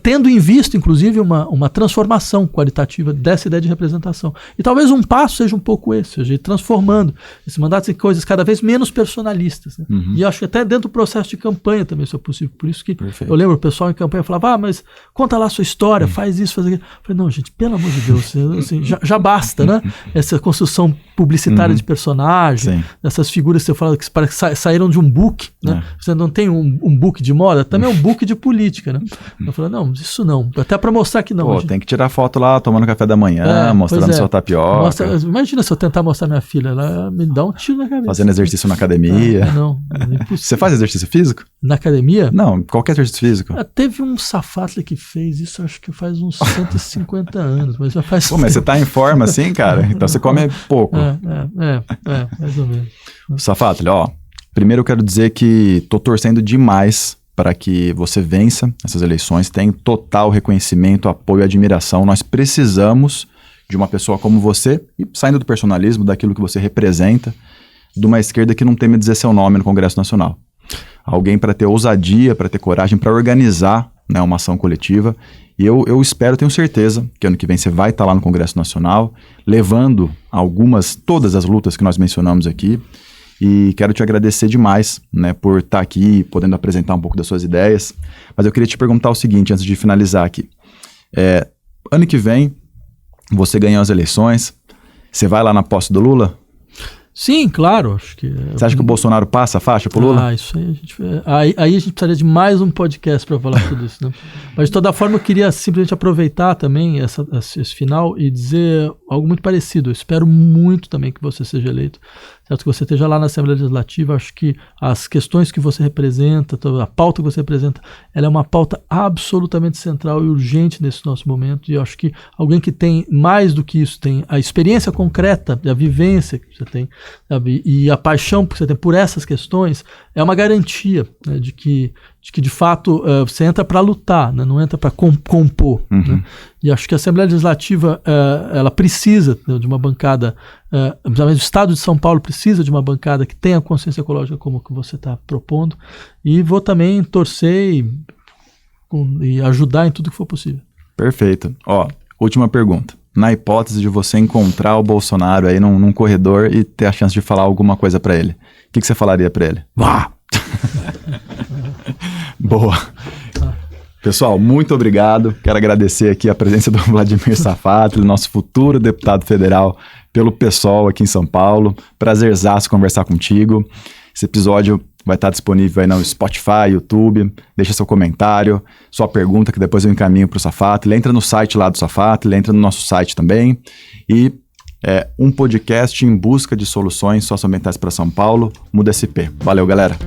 Tendo em vista, inclusive, uma transformação qualitativa dessa ideia de representação. E talvez um passo seja um pouco esse, ou seja, transformando esse mandato em coisas cada vez menos personalistas. Né? E acho que até dentro do processo de campanha também isso é possível. Por isso que eu lembro o pessoal em campanha falava, mas conta lá a sua história, faz isso, faz aquilo. Eu falei, não, gente, pelo amor de Deus, assim, já basta, né? Essa construção publicitária de personagem, essas figuras que você fala que saíram de um book, né? Você não tem um book de moda, também é um book de política, né? Eu falei, não, isso não. Até para mostrar que não. Pô, tem que tirar foto lá, tomando café da manhã, mostrando sua tapioca. Imagina se eu tentar mostrar minha filha, ela me dá um tiro na cabeça. Fazendo exercício na academia. Não, é impossível. Você faz exercício físico? Na academia? Não, qualquer exercício físico. Teve um safátli que fez isso, acho que faz uns 150 anos, mas já faz... Pô, mas você tá em forma assim, cara? Então você come pouco. Mais ou menos. Safátli, primeiro eu quero dizer que tô torcendo demais para que você vença essas eleições, tenha total reconhecimento, apoio e admiração. Nós precisamos de uma pessoa como você, e saindo do personalismo, daquilo que você representa, de uma esquerda que não teme dizer seu nome no Congresso Nacional. Alguém para ter ousadia, para ter coragem, para organizar, né, uma ação coletiva. E eu espero, tenho certeza, que ano que vem você vai estar lá no Congresso Nacional, levando todas as lutas que nós mencionamos aqui. E quero te agradecer demais, né, por estar aqui, podendo apresentar um pouco das suas ideias. Mas eu queria te perguntar o seguinte, antes de finalizar aqui. Ano que vem, você ganhou as eleições, você vai lá na posse do Lula? Sim, claro. Acho que você acha que o Bolsonaro passa a faixa pro Lula? Isso aí a gente precisaria de mais um podcast para falar tudo isso, né? Mas de toda forma eu queria simplesmente aproveitar também esse final e dizer algo muito parecido. Eu espero muito também que você seja eleito, certo? Que você esteja lá na Assembleia Legislativa. Acho que as questões que você representa, a pauta que você representa, ela é uma pauta absolutamente central e urgente nesse nosso momento. E eu acho que alguém que tem mais do que isso, tem a experiência concreta, a vivência que você tem, sabe? E a paixão que você tem por essas questões é uma garantia, né, de que de fato você entra para lutar, né, não entra para compor. Né? E acho que a Assembleia Legislativa ela precisa, né, de uma bancada, o Estado de São Paulo precisa de uma bancada que tenha consciência ecológica como que você está propondo, e vou também torcer e ajudar em tudo que for possível. Perfeito. Última pergunta. Na hipótese de você encontrar o Bolsonaro aí num corredor e ter a chance de falar alguma coisa para ele, o que você falaria para ele? Vá! Boa. Pessoal, muito obrigado. Quero agradecer aqui a presença do Vladimir Safatli, nosso futuro deputado federal pelo PSOL aqui em São Paulo. Prazerzaço conversar contigo. Esse episódio vai estar disponível aí no Spotify, YouTube. Deixa seu comentário, sua pergunta, que depois eu encaminho para o Safatli. Entra no site lá do Safatli, entra no nosso site também. E um podcast em busca de soluções socioambientais para São Paulo, Muda SP. Valeu, galera!